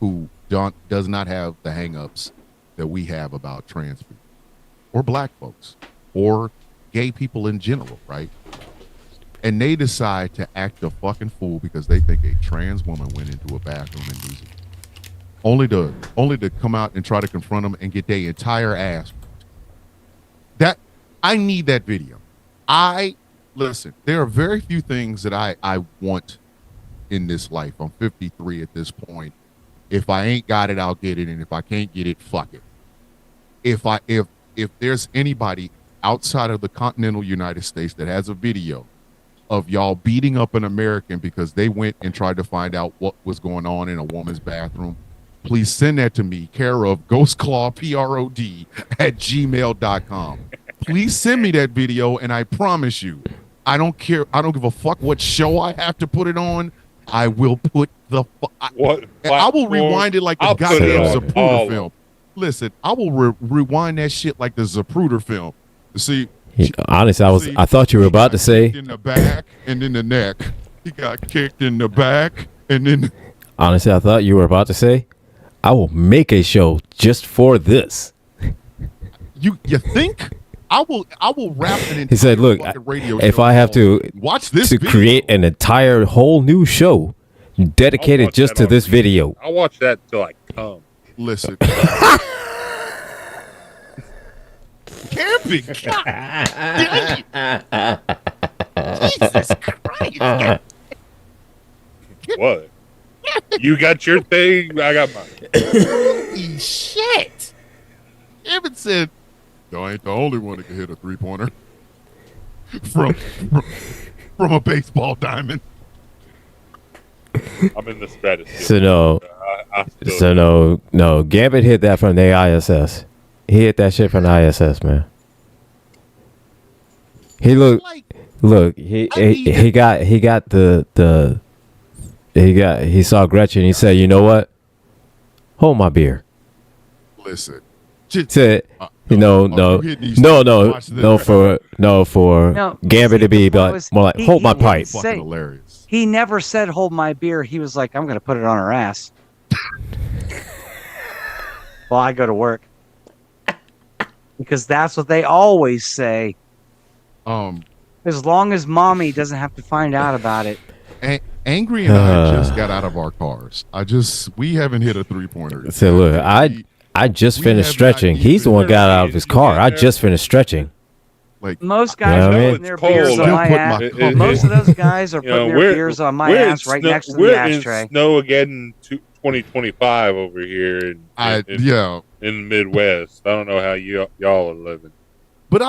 Who does not have the hang-ups that we have about trans people or black folks or gay people in general, right? And they decide to act a fucking fool because they think a trans woman went into a bathroom in New Zealand, only to come out and try to confront them and get their entire ass. That I need that video. Listen. There are very few things that I want in this life. I'm 53 at this point. If I ain't got it, I'll get it, and if I can't get it, fuck it. If there's anybody outside of the continental United States that has a video of y'all beating up an American because they went and tried to find out what was going on in a woman's bathroom, please send that to me, care of ghostclawprod at gmail.com. Please send me that video, and I promise you, I don't care. I don't give a fuck what show I have to put it on. I will put the What? I will rewind it like the I'll put it goddamn on Zapruder all film. Listen, I will rewind that shit like the Zapruder film. See, Honestly, I thought you were about to say. in the back and in the neck. He got kicked in the back and then. Honestly, I thought you were about to say, I will make a show just for this. You think? I will wrap it in. He said, "Look, radio if show I have called to watch this to video. create an entire whole new show dedicated watch just that to on this repeat. video." I'll watch that till I come. Listen. Camping. God dang it. Jesus Christ. What? You got your thing, I got mine. Holy shit. Evan said, "Y'all ain't the only one that can hit a three-pointer from a baseball diamond." I'm in the stratosphere. So no, I still no. Gambit hit that from the ISS. He hit that shit from the ISS, man. He look, Like, he saw Gretchen. He said, "You know what? Hold my beer." listen. Just, Said, you hitting these watch this. for No, Gambit to be the point like was, more like hold my he didn't pipe. say- Fucking hilarious. He never said hold my beer. He was like, I'm going to put it on her ass. While I go to work. Because that's what they always say. As long as mommy doesn't have to find out about it. Angry and I just got out of our cars. We haven't hit a 3-pointer. So look, I just we finished have stretching. not He's the one even- got out of his car. I just finished stretching. Like, Most guys Yeah, I are mean- putting their It's cold. beers on Still my put ass. my Most of those guys are You know, putting their beers on my we're in ass right snow- next to we're the ashtray. in snow again in 2025 over here in yeah. the Midwest. I don't know how y'all are living. But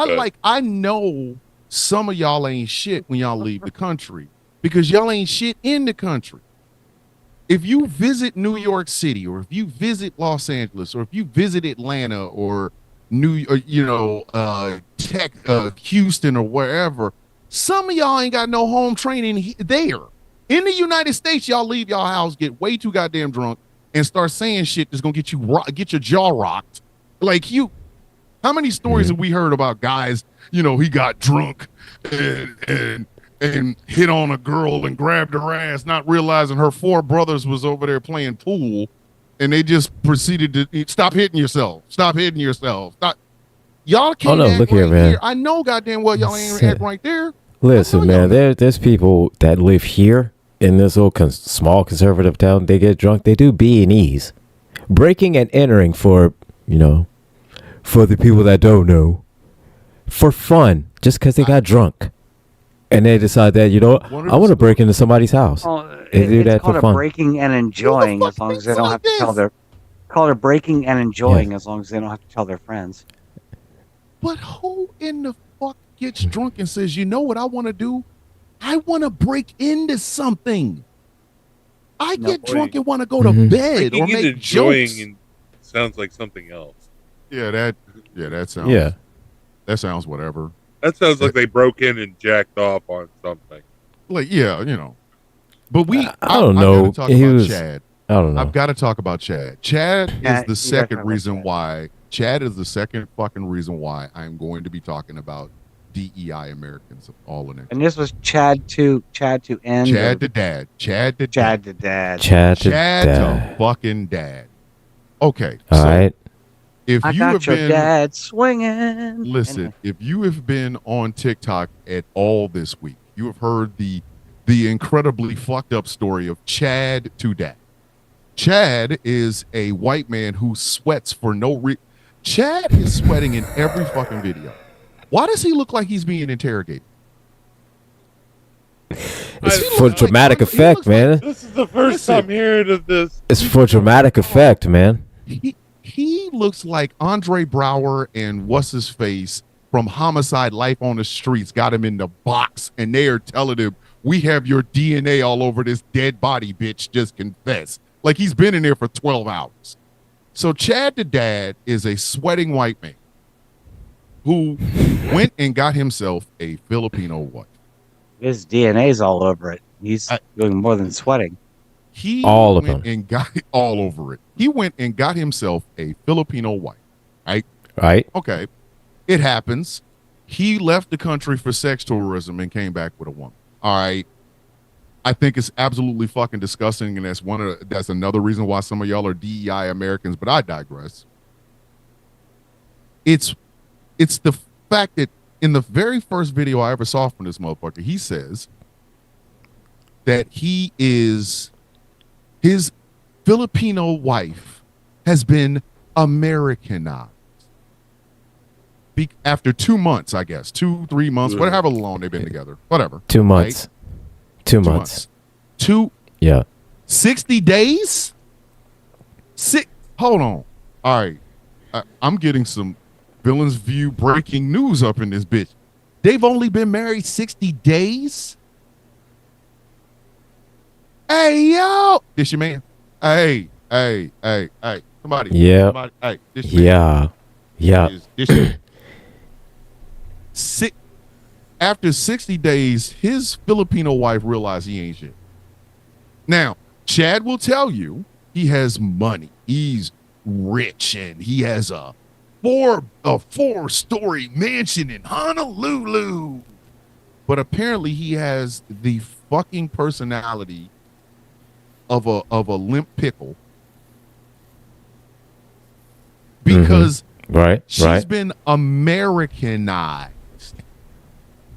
I know some of y'all ain't shit when y'all leave the country because y'all ain't shit in the country. If you visit New York City or if you visit Los Angeles or if you visit Atlanta or Houston or wherever, some of y'all ain't got no home training there. In the United States, y'all leave y'all house, get way too goddamn drunk, and start saying shit that's gonna get your jaw rocked. Like how many stories have we heard about guys? He got drunk and hit on a girl and grabbed her ass, not realizing her 4 brothers was over there playing pool, and they just proceeded to stop hitting yourself. Stop hitting yourself. Stop. Y'all can't. Oh, no, act look right here, man. I know goddamn well y'all ain't act right there. Listen, man, there's people that live here in this little small conservative town. They get drunk. They do B&Es, breaking and entering for the people that don't know, for fun, just because they got drunk, and they decide that I want to break into somebody's house. They do It's that called for a fun. breaking and enjoying fuck as long as thinks they don't like have to tell this? their. Call it a breaking and enjoying as long as they don't have to tell their friends. But who in the fuck gets drunk and says, you know what I want to do? I want to break into something. I get drunk and want to go to bed or Breaking and make enjoying jokes. and sounds like something else. That sounds whatever. That sounds like they broke in and jacked off on something. Like, But I don't know. I've got to talk about Chad. I don't know. I've got to talk about Chad. Chad is Yeah, the you second gotta talk reason about why. Chad is the second fucking reason why I'm going to be talking about DEI Americans of all the next. And this was Chad to end. Chad to dad. Chad to Chad to dad. Chad to Chad dad. to fucking dad. Okay. All right. If I you got have your been dad swinging. listen, Anyway. if you have been on TikTok at all this week, you have heard the incredibly fucked up story of Chad to dad. Chad is a white man who sweats for no reason. Chad is sweating in every fucking video. Why does he look like he's being interrogated? It's for dramatic effect, man. This is the first time hearing of this. It's for dramatic effect, man. He looks like Andre Brower and what's his face from Homicide: Life on the Streets got him in the box, and they are telling him, "We have your DNA all over this dead body, bitch. Just confess." Like he's been in there for 12 hours. So Chad the dad is a sweating white man who went and got himself a Filipino wife. His DNA's all over it. He's doing more than sweating. He All of went them. and got all over it. He went and got himself a Filipino wife. Right? Right? Okay. It happens. He left the country for sex tourism and came back with a woman. All right. I think it's absolutely fucking disgusting, and that's another reason why some of y'all are DEI Americans, but I digress. It's the fact that in the very first video I ever saw from this motherfucker, he says that his Filipino wife has been Americanized. After 2 months, I guess, 2-3 months, whatever long they've been together, whatever. 2 months. Right? 2 months. 60 days? Hold on. All right. I'm getting some Villains View breaking news up in this bitch. They've only been married 60 days? Hey, yo. This your man? Hey. Somebody. Yeah. Somebody. Hey, this your man. Yeah. Yeah. This shit. After 60 days, his Filipino wife realized he ain't shit. Now, Chad will tell you he has money. He's rich and he has a four-story mansion in Honolulu. But apparently he has the fucking personality of a limp pickle. Because she's been Americanized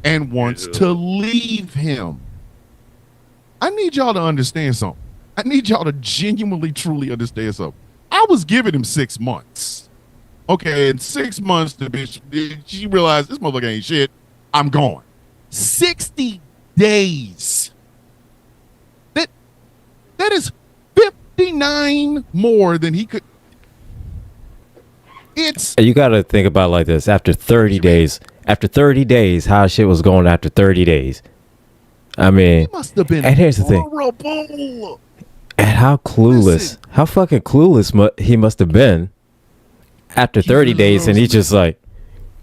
and wants to leave him. I need y'all to understand something. I need y'all to genuinely, truly understand something. I was giving him 6 months. Okay, in 6 months, the bitch, she realized this motherfucker ain't shit. I'm going. 60 days. That is 59 more than he could. You got to think about it like this. After 30 days, how shit was going after 30 days. I mean, he must have been and here's the thing. And how fucking clueless he must have been after 30 days. And he's just like,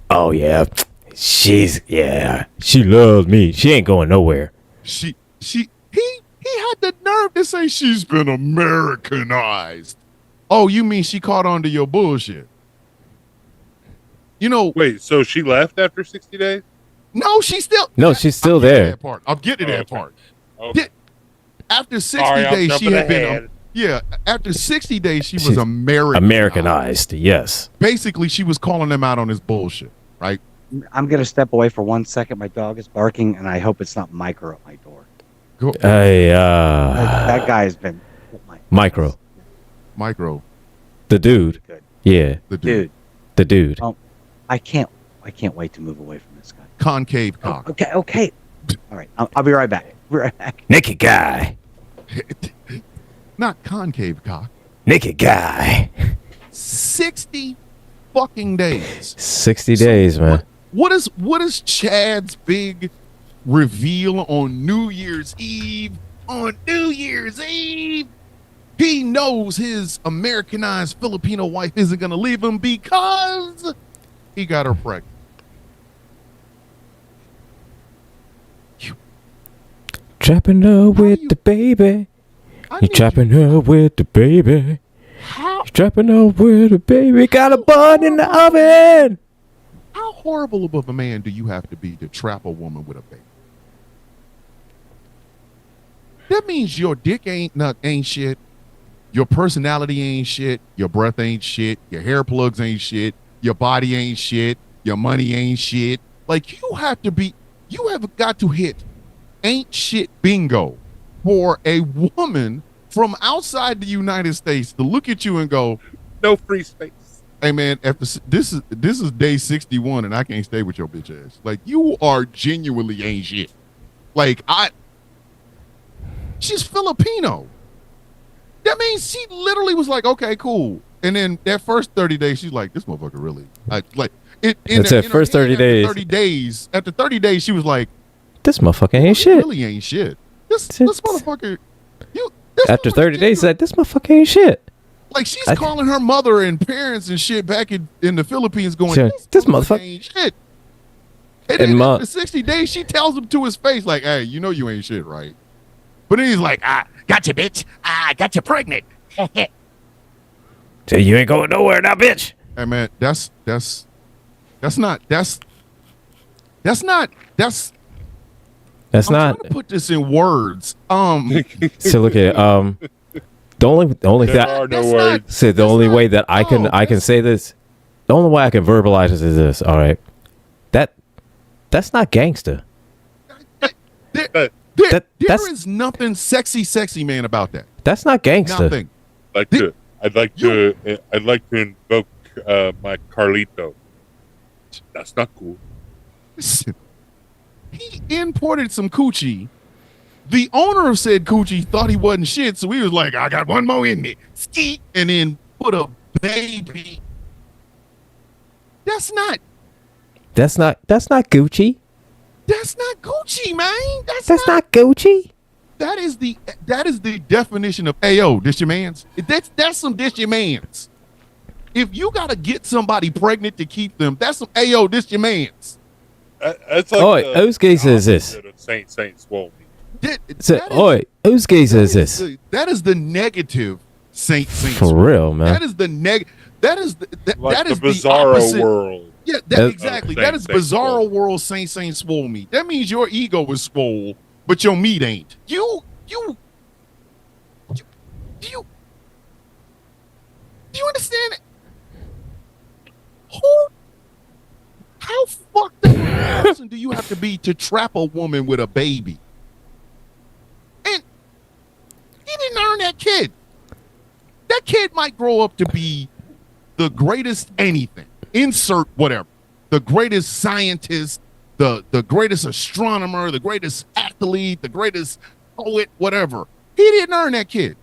oh yeah, she loves me. She ain't going nowhere. He had the nerve to say she's been Americanized. Oh, you mean she caught on to your bullshit? You know. Wait, so she left after 60 days? No, she's still. No, she's still there. I'll get to that part. Okay. After 60 days, she had been. After 60 days, she was Americanized. Yes. Basically, she was calling him out on his bullshit, right? I'm going to step away for 1 second. My dog is barking, and I hope it's not Micro at my door. That guy has been... Micro. The dude. Good. Yeah. The dude. Oh, I can't wait to move away from this guy. Concave cock. Okay. All right. I'll be right back. Naked guy. Not concave cock. Naked guy. 60 fucking days. 60 days, man. What is Chad's big reveal on New Year's Eve? On New Year's Eve, he knows his Americanized Filipino wife isn't going to leave him because he got her pregnant. Trapping her with the baby. You trapping her with the baby. How? Trapping her with the baby. Got a bun in the oven. How horrible of a man do you have to be to trap a woman with a baby? That means your dick ain't shit. Your personality ain't shit. Your breath ain't shit. Your hair plugs ain't shit. Your body ain't shit. Your money ain't shit. Like you have got to hit ain't shit bingo for a woman from outside the United States to look at you and go, no free space. Hey man, this is day 61 and I can't stay with your bitch ass. Like you are genuinely ain't shit. Like she's Filipino. That means she literally was like, okay, cool. And then that first 30 days, she's like, this motherfucker really. First 30 days. After 30 days, she was like, this motherfucker ain't shit. Really ain't shit. This motherfucker. After 30 days, like, this motherfucker ain't shit. Like she's calling her mother and parents and shit back in the Philippines going, this motherfucker ain't shit. And then after 60 days, she tells him to his face, like, hey, you know you ain't shit, right? But then he's like, got you, bitch. I got you pregnant. So you ain't going nowhere now, bitch. Hey, man, that's not. I'm trying to put this in words. So look at the only way that I can say this, the only way I can verbalize this is this. All right, that's not gangster. There is nothing sexy, man, about that. That's not gangster. Nothing. I'd like to invoke my Carlito. That's not cool. Listen, he imported some coochie. The owner of said coochie thought he wasn't shit, so he was like, I got one more in me. Skeet, and then put a baby. That's not Gucci. That's not Gucci, man. That's not Gucci. That is the definition of AO. This your man's. That's some this your man's. If you gotta get somebody pregnant to keep them, that's some ayo, this your man's. It's like Oi, whose case is this? Saint swole me. Oi, whose case is this? That is the negative Saint. For real, man. That is the that is the Bizarro opposite. world. Yeah, exactly. That is Saint Bizarro swole. world Saint swole meat. That means your ego is swole, but your meat ain't. Do you understand it? How fucked up a person do you have to be to trap a woman with a baby? And he didn't earn that kid. That kid might grow up to be the greatest anything. Insert whatever. The greatest scientist, the greatest astronomer, the greatest athlete, the greatest poet, whatever. He didn't earn that kid.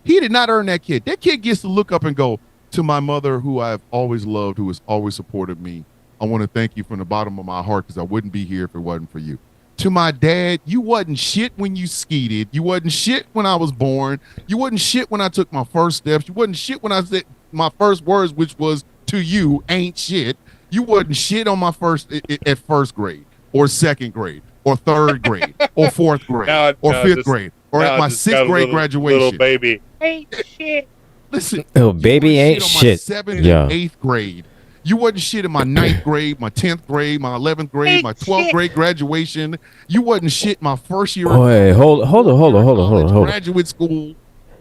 He did not earn that kid. That kid gets to look up and go, to my mother, who I've always loved, who has always supported me, I want to thank you from the bottom of my heart because I wouldn't be here if it wasn't for you. To my dad, you wasn't shit when you skeeted. You wasn't shit when I was born. You wasn't shit when I took my first steps. You wasn't shit when I said my first words, which was to you, ain't shit. You wasn't shit on my at first grade or second grade or third grade or fourth grade or fifth grade or at my sixth grade graduation. Little baby ain't shit. Listen, oh, baby ain't shit. Seventh and eighth grade. You wasn't shit in my 9th grade, my 10th grade, my 11th grade, my 12th grade graduation. You wasn't shit my first year. Wait, hold on. Graduate school.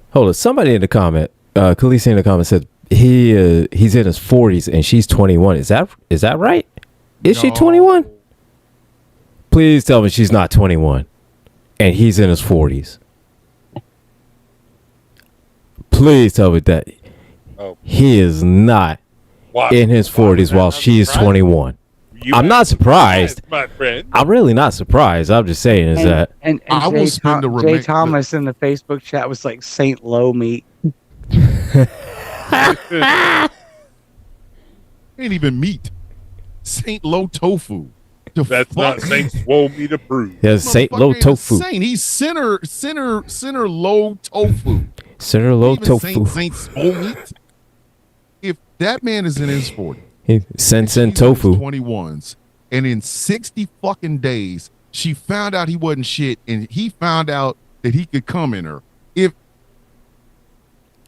Hold on. Somebody in the comment, Khaleesi in the comment said he's in his 40s and she's 21. Is that right? Is she 21? Please tell me she's not 21, and he's in his 40s. Please tell me that he is not in his 40s while she is 21. I'm not surprised, my friend. I'm really not surprised. I'm just saying is that. And I will spend the Jay Thomas in the Facebook chat was like Saint Low meat. Ain't even meat. Saint Low tofu. That's not Saint swole meat approved. Yeah, Saint Low tofu. Saint. He's center low tofu. Center low tofu. Saint swole meat. If that man is in his 40s, Sen tofu. 21s, and in 60 fucking days, she found out he wasn't shit, and he found out that he could come in her.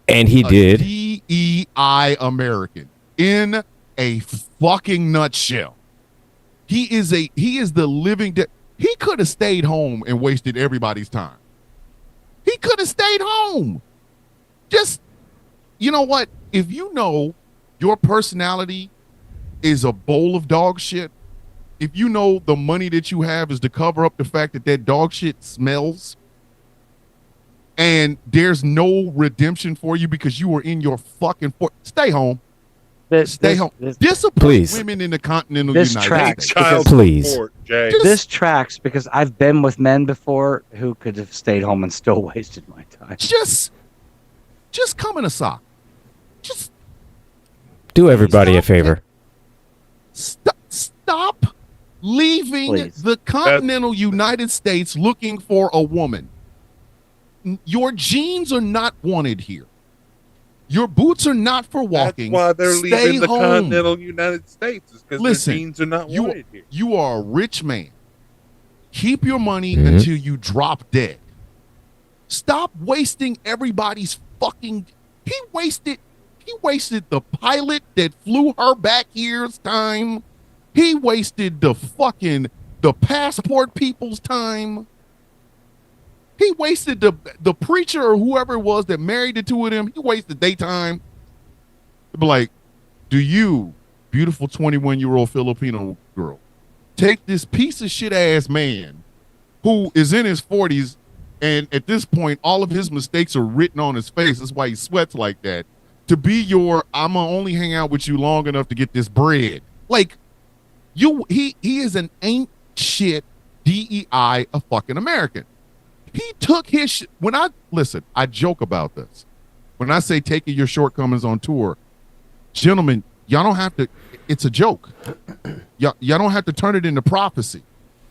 And he did. DEI American in a fucking nutshell. He is the living he could have stayed home and wasted everybody's time. He could have stayed home. Just, you know what? If you know your personality is a bowl of dog shit, if you know the money that you have is to cover up the fact that dog shit smells, and there's no redemption for you because you were in your fucking stay home. Stay home. Discipline women in the continental United States. Please. Support, Jay. This tracks because I've been with men before who could have stayed home and still wasted my time. Just come in a sock. Just do everybody a favor. Stop leaving the continental United States looking for a woman. Your jeans are not wanted here. Your boots are not for walking. That's why they're Stay leaving the home. continental United States. Is because their jeans are not wanted here. You are a rich man. Keep your money until you drop dead. Stop wasting everybody's fucking. He wasted the pilot that flew her back here's time. He wasted the passport people's time. He wasted the preacher or whoever it was that married the two of them. He wasted their time. Be like, do you, beautiful 21-year-old Filipino girl, take this piece of shit ass man who is in his 40s, and at this point, all of his mistakes are written on his face. That's why he sweats like that. To be your, I'm gonna only hang out with you long enough to get this bread. Like, he is an ain't shit DEI a fucking American. He took his shit. I joke about this. When I say taking your shortcomings on tour, gentlemen, y'all don't have to, it's a joke. Y'all don't have to turn it into prophecy.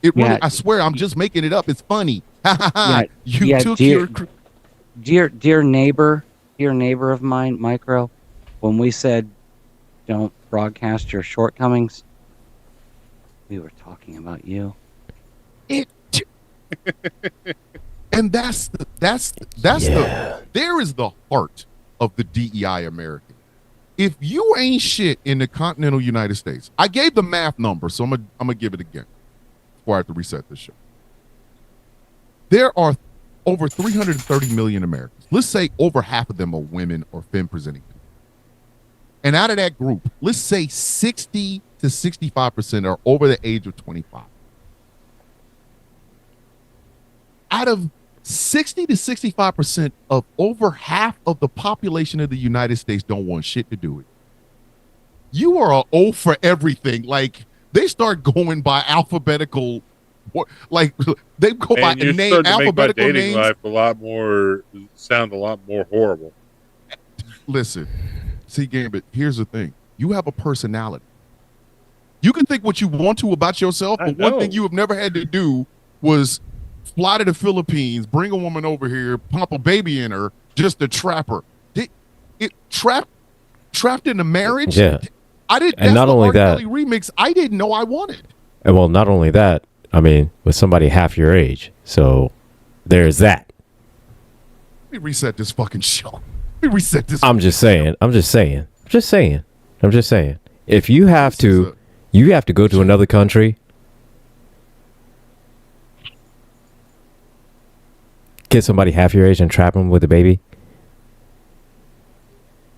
I swear, I'm just making it up. It's funny. Dear neighbor of mine, Micro, when we said don't broadcast your shortcomings, we were talking about you. It, and that's there is the heart of the DEI American. If you ain't shit in the continental United States, I gave the math number, so I'm gonna give it again before I have to reset this show. There are over 330 million Americans. Let's say over half of them are women or femme presenting. And out of that group, let's say 60 to 65% are over the age of 25. Out of 60 to 65% of over half of the population of the United States don't want shit to do with it. You are a O for everything. Like, they start going by alphabetical, like they go by And name, alphabetical my dating names. life sound a lot more horrible. Listen, see, Gambit, here's the thing. You have a personality. You can think what you want to about yourself, but one thing you have never had to do was fly to the Philippines, bring a woman over here, pump a baby in her, just to trap her. Trapped in a marriage? Yeah. I didn't. And not only that, remix, I didn't know I wanted. And well, not only that, I mean, with somebody half your age. So there's that. Let me reset this fucking show. Let me reset this. I'm just saying. If you have to, you have to go to another country, get somebody half your age and trap them with a baby.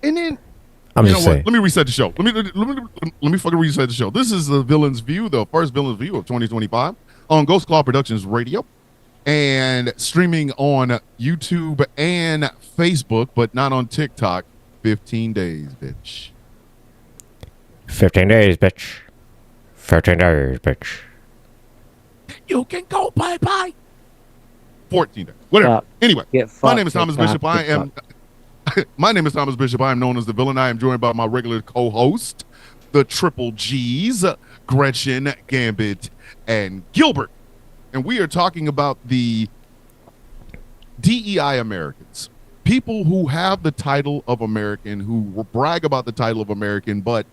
And then I'm just saying. Let me reset the show. Let me fucking reset the show. This is the Villain's View, the first Villain's View of 2025 on Ghost Claw Productions Radio and streaming on YouTube and Facebook, but not on TikTok. 15 days, bitch. 15 days, bitch. 15 days, bitch. You can go bye-bye. 14 days. Whatever. Anyway, my name is Thomas Bishop. My name is Thomas Bishop. I am known as the Villain. I am joined by my regular co-host, the Triple G's, Gretchen, Gambit, and Gilbert. And we are talking about the DEI Americans. People who have the title of American, who brag about the title of American, but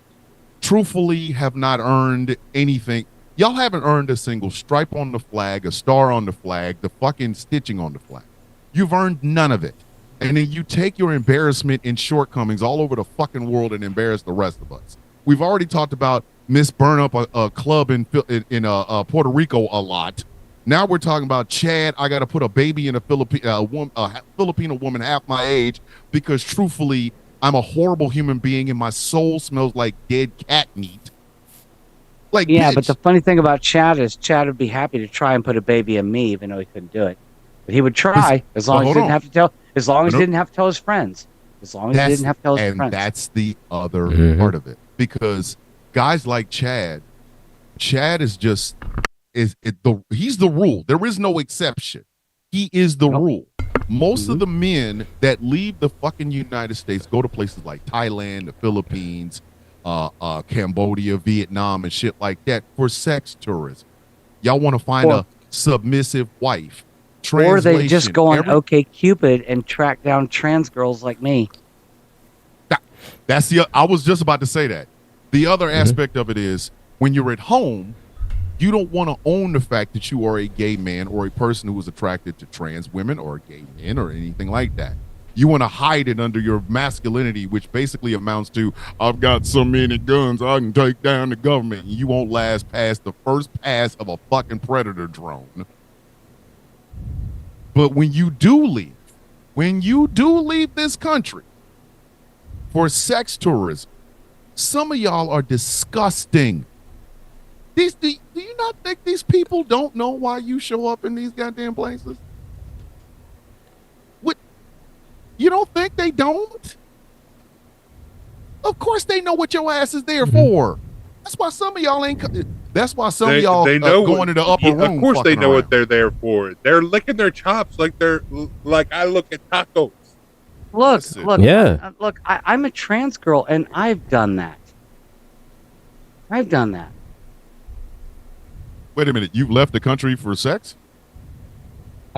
truthfully have not earned anything. Y'all haven't earned a single stripe on the flag, a star on the flag, the fucking stitching on the flag. You've earned none of it. And then you take your embarrassment and shortcomings all over the fucking world and embarrass the rest of us. We've already talked about Miss Burn Up a club in Puerto Rico a lot. Now we're talking about Chad. I got to put a baby in a Filipino woman half my age because truthfully, I'm a horrible human being and my soul smells like dead cat meat. Like, yeah, bitch. but the funny thing about Chad is Chad would be happy to try and put a baby in me, even though he couldn't do it. But he would try as long as he didn't have to tell. As long as he didn't have to tell his friends. As long as he didn't have to tell his friends. And that's the other part of it. Because guys like Chad is just he's the rule. There is no exception. He is the rule. Most of the men that leave the fucking United States go to places like Thailand, the Philippines, Cambodia, Vietnam, and shit like that for sex tourism. Y'all want to find a submissive wife. Or they just go on OkCupid and track down trans girls like me. That's I was just about to say that. The other aspect of it is when you're at home, you don't want to own the fact that you are a gay man or a person who is attracted to trans women or gay men or anything like that. You want to hide it under your masculinity, which basically amounts to, I've got so many guns, I can take down the government. And you won't last past the first pass of a fucking predator drone. But when you do leave this country for sex tourism, some of y'all are disgusting. Do you not think these people don't know why you show up in these goddamn places? What? You don't think they don't? Of course they know what your ass is there for. That's why some of y'all ain't. That's why some of y'all going to the upper room. Of course they know what they're there for. They're licking their chops like I look at tacos. Look, yeah. I'm a trans girl and I've done that. Wait a minute, you've left the country for sex?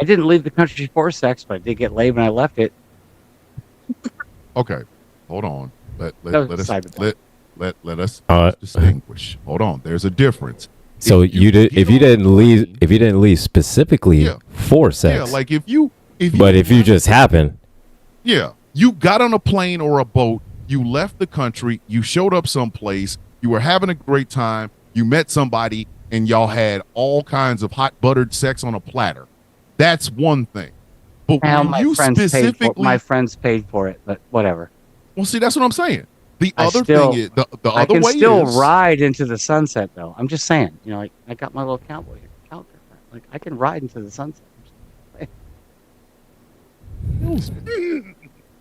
I didn't leave the country for sex, but I did get laid when I left it. Okay, hold on. let us Cyberpunk. let us Uh, distinguish. Hold on, there's a difference. So If you did get if you on a didn't leave plane- if you didn't leave specifically Yeah. for yeah, sex, like if you but if you left- just happen, yeah, you got on a plane or a boat, you left the country, you showed up someplace, you were having a great time, you met somebody, and y'all had all kinds of hot buttered sex on a platter. That's one thing. But Now when you specifically, my friends paid for it, but whatever. well, see, that's what I'm saying. The I other still- thing is the I other can way still is ride into the sunset, though. I'm just saying, like I got my little cowboy like I can ride into the sunset.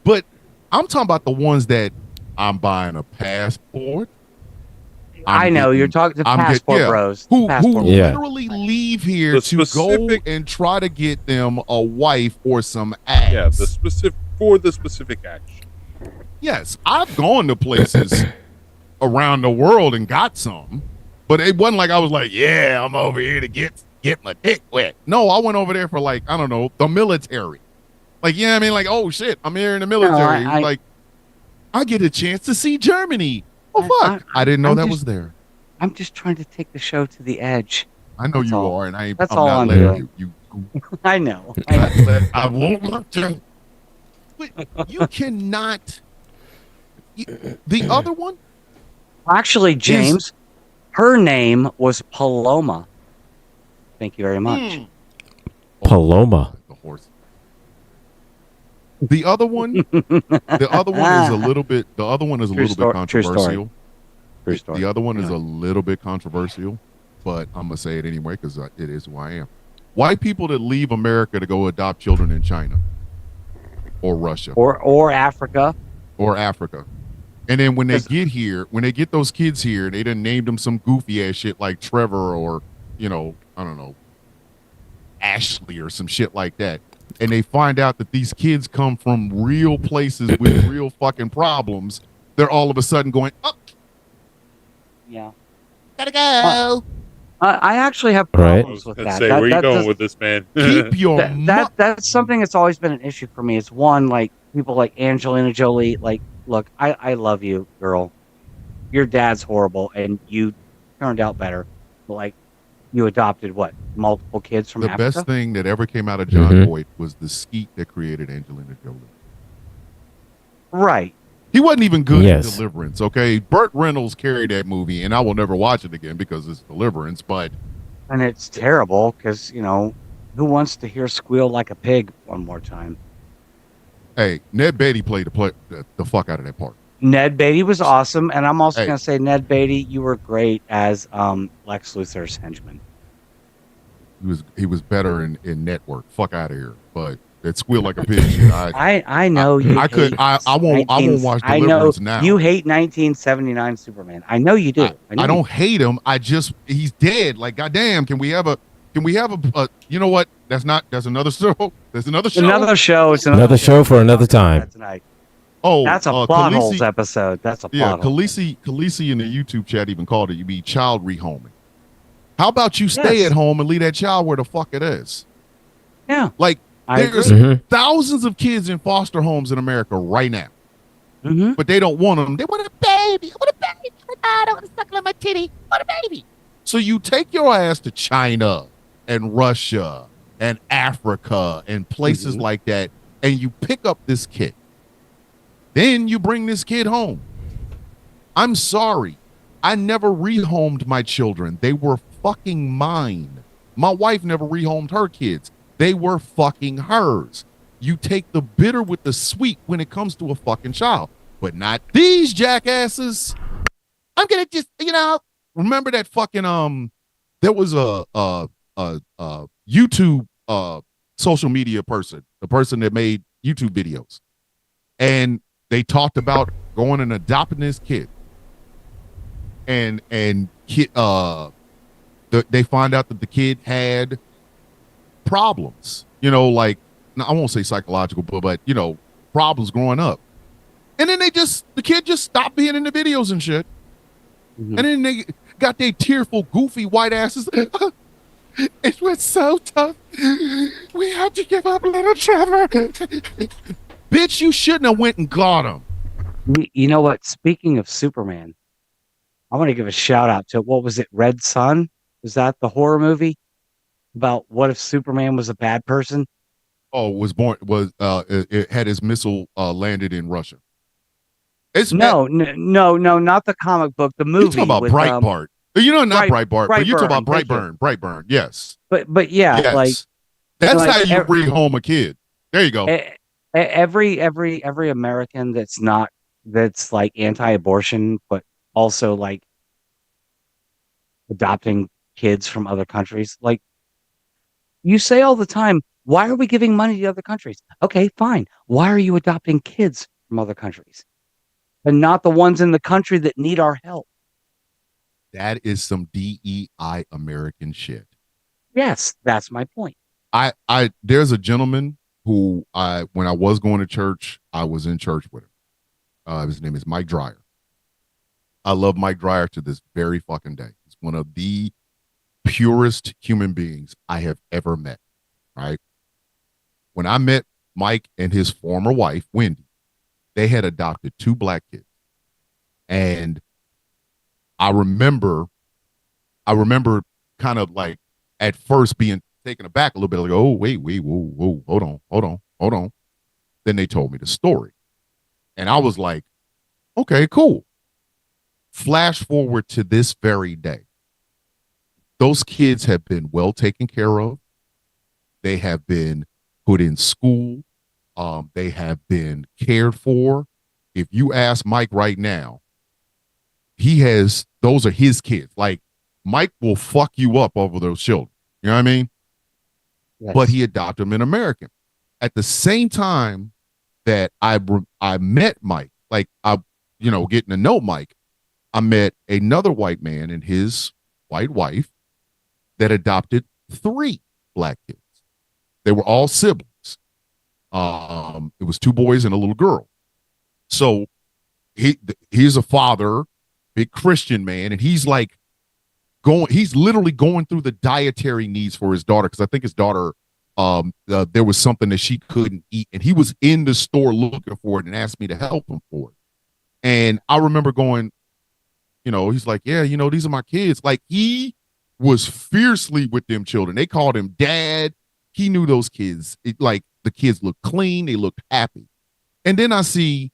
but I'm talking about the ones that I'm buying a passport. I know you're talking to passport bros. Who Passport Yeah. literally leave here The to specific- go and try to get them a wife or some ass. Yeah, the specific action. Yes, I've gone to places around the world and got some, but it wasn't like I was like, yeah, I'm over here to get my dick wet. No, I went over there for like, I don't know, the military. Like, yeah, I mean, like, oh shit, I'm here in the military. Like, I get a chance to see Germany. Oh fuck, I didn't know that was there. I'm just trying to take the show to the edge. I know That's you all. are, and I'm That's not all I'm letting doing. you. I know. I won't let you. But you cannot. The other one, Actually, James, her name was Paloma. Thank you very much. Paloma. The horse. The other one, the other one is a little bit. The other one is a little bit True story. controversial. True story. The other one is a little bit controversial, but I'm gonna say it anyway because it is who I am. White people that leave America to go adopt children in China, or Russia, or Africa. or Africa, and then when they get here, when they get those kids here, they done named them some goofy ass shit like Trevor or I don't know, Ashley or some shit like that. And they find out that these kids come from real places with real fucking problems. They're all of a sudden going, oh, Yeah. gotta go. I actually have Right. problems with Let's that. say, That- where you that going does- with this, man? Keep your that's something that's always been an issue for me. Is one, like people like Angelina Jolie. Like, look, I love you, girl. Your dad's horrible, and you turned out better. But like, you adopted what, multiple kids from the Africa? best thing that ever came out of John Mhm. Boyd was the skeet that created Angelina Jolie. Right. He wasn't even good Yes. in Deliverance, okay? Burt Reynolds carried that movie, and I will never watch it again because it's Deliverance, but And it's terrible because who wants to hear squeal like a pig one more time? hey, Ned Beatty played the fuck out of that part. Ned Beatty was awesome, and I'm also Hey. going to say, Ned Beatty, you were great as Lex Luthor's henchman. He was better in Network. Fuck out of here. But that squeal like a pig shit. I know you. I could- hate I won't 19 watch I know Deliverance now. you hate 1979 Superman. I know you do. I know don't hate him. He's dead. Like goddamn, can we have a you know what? That's another show. There's another show. Another show. It's Another show for another time. Tonight. Oh, That's a plot Khaleesi- holes episode. That's a Yeah, plot hole. Khaleesi in the YouTube chat even called it. You be child rehoming. How about you stay Yes. at home and leave that child where the fuck it is? Yeah, Like I there's agree. Mhm. thousands of kids in foster homes in America right now, Mm-hmm. but they don't want them. They want a baby. I want a baby. I don't want to suckle on my titty. I want a baby. So you take your ass to China and Russia and Africa and places Mhm. like that, and you pick up this kid. Then you bring this kid home. I'm sorry. I never rehomed my children. They were fucking mine. My wife never rehomed her kids. They were fucking hers. You take the bitter with the sweet when it comes to a fucking child, but not these jackasses. I'm gonna just, remember that fucking there was a YouTube social media person, the person that made YouTube videos, and they talked about going and adopting this kid, and kid, they find out that the kid had problems, like, I won't say psychological, but problems growing up, and then the kid just stopped being in the videos and shit. Mhm. And then they got their tearful, goofy white asses. It was so tough. We had to give up little Trevor. Bitch, you shouldn't have went and got him. You know what? Speaking of Superman, I want to give a shout out to what was it? Red Sun? Was that the horror movie about what if Superman was a bad person? Oh, it had his missile landed in Russia. It's No, not the comic book, the You talking movie about with Breitbart. Not Bright Breitbart, but you talking about Brightburn. Thank you. Brightburn. Yes. But yeah, Yes. That's how like you bring home a kid. There you go. every American that's like anti-abortion, but also like adopting kids from other countries. Like you say all the time, why are we giving money to other countries? Okay, fine. Why are you adopting kids from other countries and not the ones in the country that need our help? That is some DEI American shit. Yes, that's my point. There's a gentleman who when I was going to church, I was in church with him. His name is Mike Dreyer. I love Mike Dreyer to this very fucking day. He's one of the purest human beings I have ever met. Right. When I met Mike and his former wife, Wendy, they had adopted 2 black kids. And I remember kind of like at first being taken aback a little bit, like, oh, wait, whoa, hold on. Then they told me the story. And I was like, okay, cool. Flash forward to this very day. Those kids have been well taken care of. They have been put in school. They have been cared for. If you ask Mike right now, those are his kids. Like, Mike will fuck you up over those children. You know what I mean? Yes. But he adopted them in American. At the same time that I met Mike, like getting to know Mike, I met another white man and his white wife that adopted 3 black kids. They were all siblings. It was 2 boys and a little girl. So he's a father, big Christian man, and he's literally going through the dietary needs for his daughter, because I think his daughter, there was something that she couldn't eat, and he was in the store looking for it and asked me to help him for it. And I remember going, he's like, yeah, these are my kids. Like, he was fiercely with them children. They called him dad. He knew those kids. Like, the kids looked clean. They looked happy. And then I see,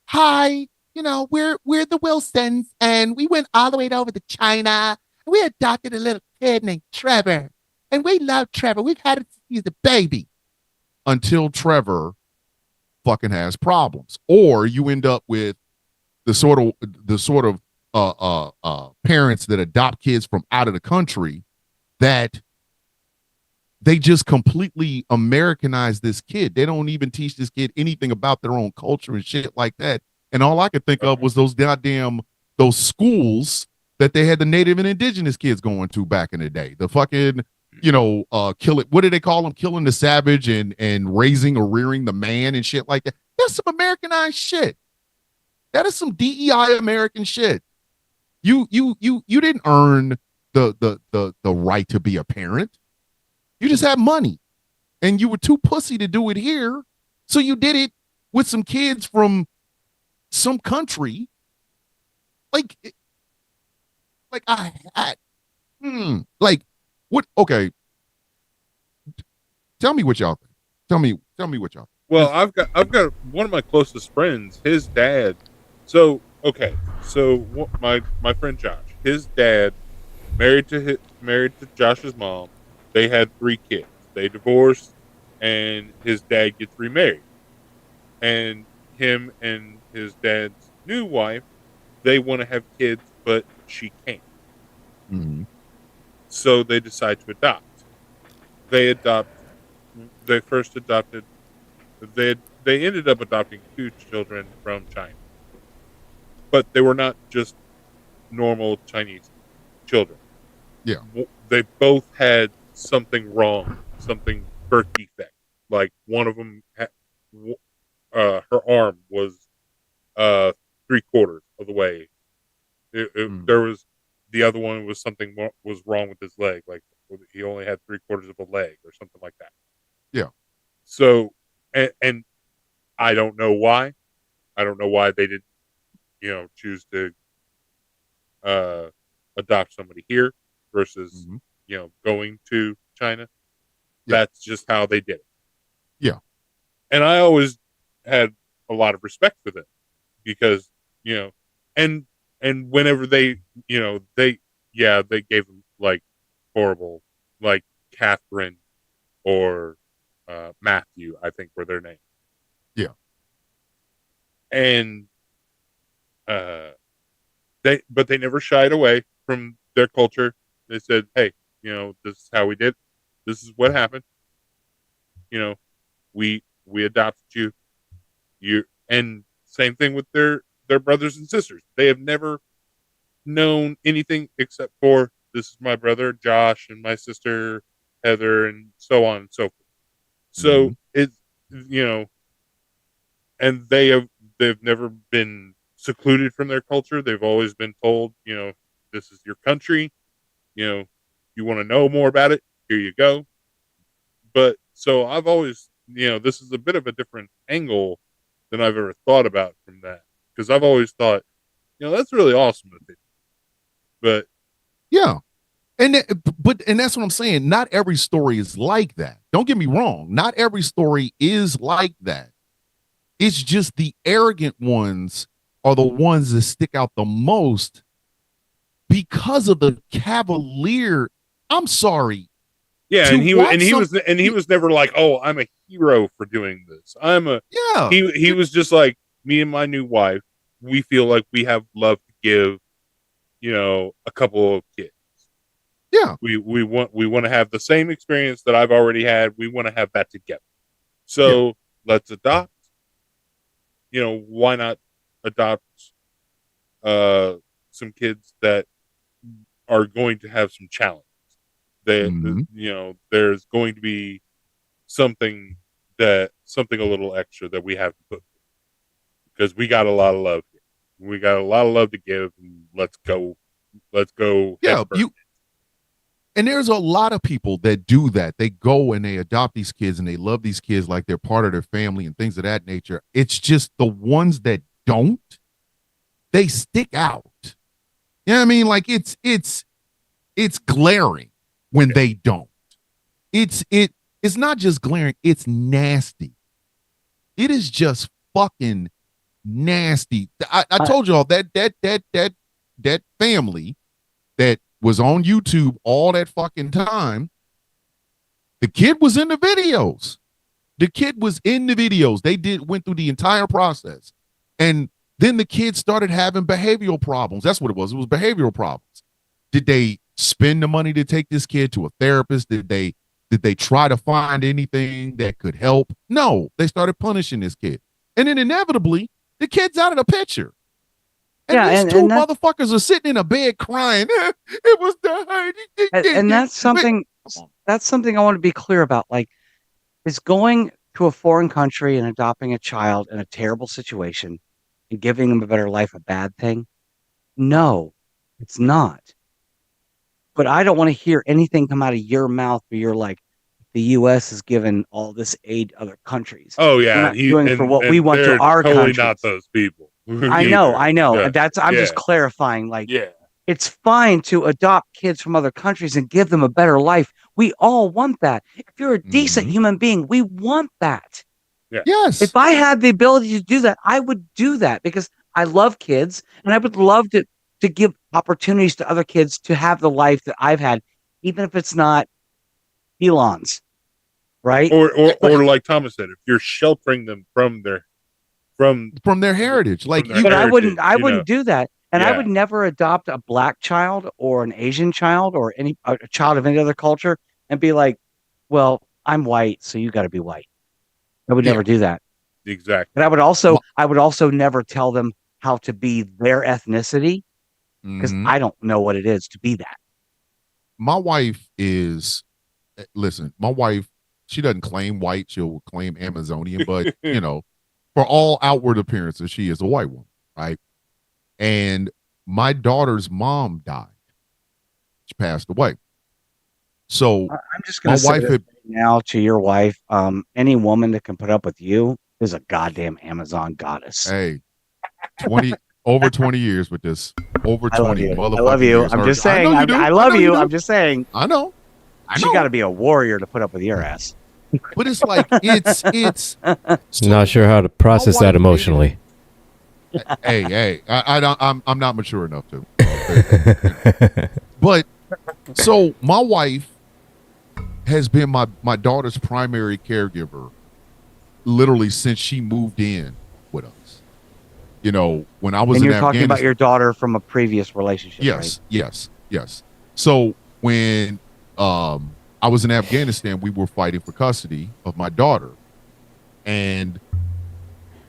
hi, we're the Wilsons, and we went all the way over to China. We adopted a little kid named Trevor, and we love Trevor. We've had it since he's a baby. Until Trevor fucking has problems, or you end up with the sort of parents that adopt kids from out of the country that they just completely Americanize this kid. They don't even teach this kid anything about their own culture and shit like that. And all I could think of was those schools that they had the native and indigenous kids going to back in the day. The fucking, what do they call them? Killing the savage and raising or rearing the man and shit like that. That's some Americanized shit. That is some DEI American shit. You didn't earn the right to be a parent. You just had money, and you were too pussy to do it here. So you did it with some kids from some country. Like what? Okay. Tell me what y'all think. Tell me what y'all think. Well, I've got one of my closest friends, his dad. So my friend Josh, his dad married to Josh's mom. They had 3 kids. They divorced, and his dad gets remarried. And him and his dad's new wife, they want to have kids, but she can't. Mm-hmm. So they decide to adopt. They first adopted. They ended up adopting 2 children from China, but they were not just normal Chinese children. Yeah, they both had something wrong, something birth defect. Like, one of them, her arm was 3/4 of the way. There was the other one was something was wrong with his leg. Like, he only had 3/4 of a leg or something like that. Yeah. So, and I don't know why. I don't know why they did. choose to adopt somebody here versus Mhm. going to China. Yeah. That's just how they did it. Yeah. And I always had a lot of respect for them because and whenever they gave them like horrible, like Catherine or Matthew, I think were their names. Yeah. And uh but they never shied away from their culture. They said, hey, this is how we did, this is what happened, you know we adopted you. And same thing with their brothers and sisters. They have never known anything except for, this is my brother Josh and my sister Heather, and so on and so forth. So Mhm. it's you know and they've never been secluded from their culture. They've always been told, this is your country. You want to know more about it, here you go. But so I've always, this is a bit of a different angle than I've ever thought about from that, because I've always thought, that's really awesome that they, but Yeah. And that's what I'm saying. Not every story is like that. Don't get me wrong. Not every story is like that. It's just the arrogant ones are the ones that stick out the most because of the cavalier. I'm sorry. yeah, To watch some and he was never like, oh, I'm a hero for doing this. yeah. He was just like, me and my new wife, we feel like we have love to give, a couple of kids. Yeah. We want to have the same experience that I've already had. We want to have that together. So let's adopt. Why not adopt some kids that are going to have some challenges? Mhm. There's going to be something a little extra that we have to put, because we got a lot of love here. We got a lot of love to give, and let's go head Yeah. first. And there's a lot of people that do that. They go and they adopt these kids and they love these kids like they're part of their family and things of that nature. It's just the ones that don't, they stick out. You know what I mean? Like it's glaring when they don't. It's not just glaring, it's nasty. It is just fucking nasty. I told y'all that family that was on YouTube all that fucking time. The kid was in the videos. The kid was in the videos. They went through the entire process. And then the kid started having behavioral problems. That's what it was. It was behavioral problems. Did they spend the money to take this kid to a therapist? Did they try to find anything that could help? No, they started punishing this kid. And then inevitably, the kid's out of the picture. And Yeah, these and- two and that- motherfuckers are sitting in a bed crying. It was and that's something I want to be clear about. Like, is going to a foreign country and adopting a child in a terrible situation and giving them a better life a bad thing? No, it's not. But I don't want to hear anything come out of your mouth where you're like, the U.S. has given all this aid to other countries. Oh We're yeah, not doing for what we want to they're our totally countries. not those people. I know. Yeah. And I'm just clarifying. Like, Yeah. it's fine to adopt kids from other countries and give them a better life. We all want that. If you're a decent Mhm. human being, we want that. Yes. If I had the ability to do that, I would do that because I love kids and I would love to give opportunities to other kids to have the life that I've had, even if it's not Elon's, right? Or like Thomas said, if you're sheltering them from their heritage. Like their you, But heritage, I wouldn't do that. And I Yeah. would never adopt a black child or an Asian child or a child of any other culture and be like, well, I'm white, so you got to be white. I would Yeah. never do that. Exactly. But I would also never tell them how to be their ethnicity because Mhm. I don't know what it is to be that. My wife is, listen, my wife, she doesn't claim white, she'll claim Amazonian, but for all outward appearances, she is a white woman, right? And my daughter's mom died. She passed away. So I'm just going my to say wife this had, right now to your wife, any woman that can put up with you is a goddamn Amazon goddess. hey, 20, Over 20 years with this. Over 20 motherfucking I love you. years. I'm just I saying. know you do. I love know you. do. I'm just saying. I know. You got to be a warrior to put up with your ass. But it's like it's so Not sure how to process that emotionally. hey, I'm not mature enough to. But so my wife has been my daughter's primary caregiver literally since she moved in with us. You know, when I was and in you're talking Afghanistan, about your daughter from a previous relationship, yes, right? yes. So when I was in Afghanistan, we were fighting for custody of my daughter, and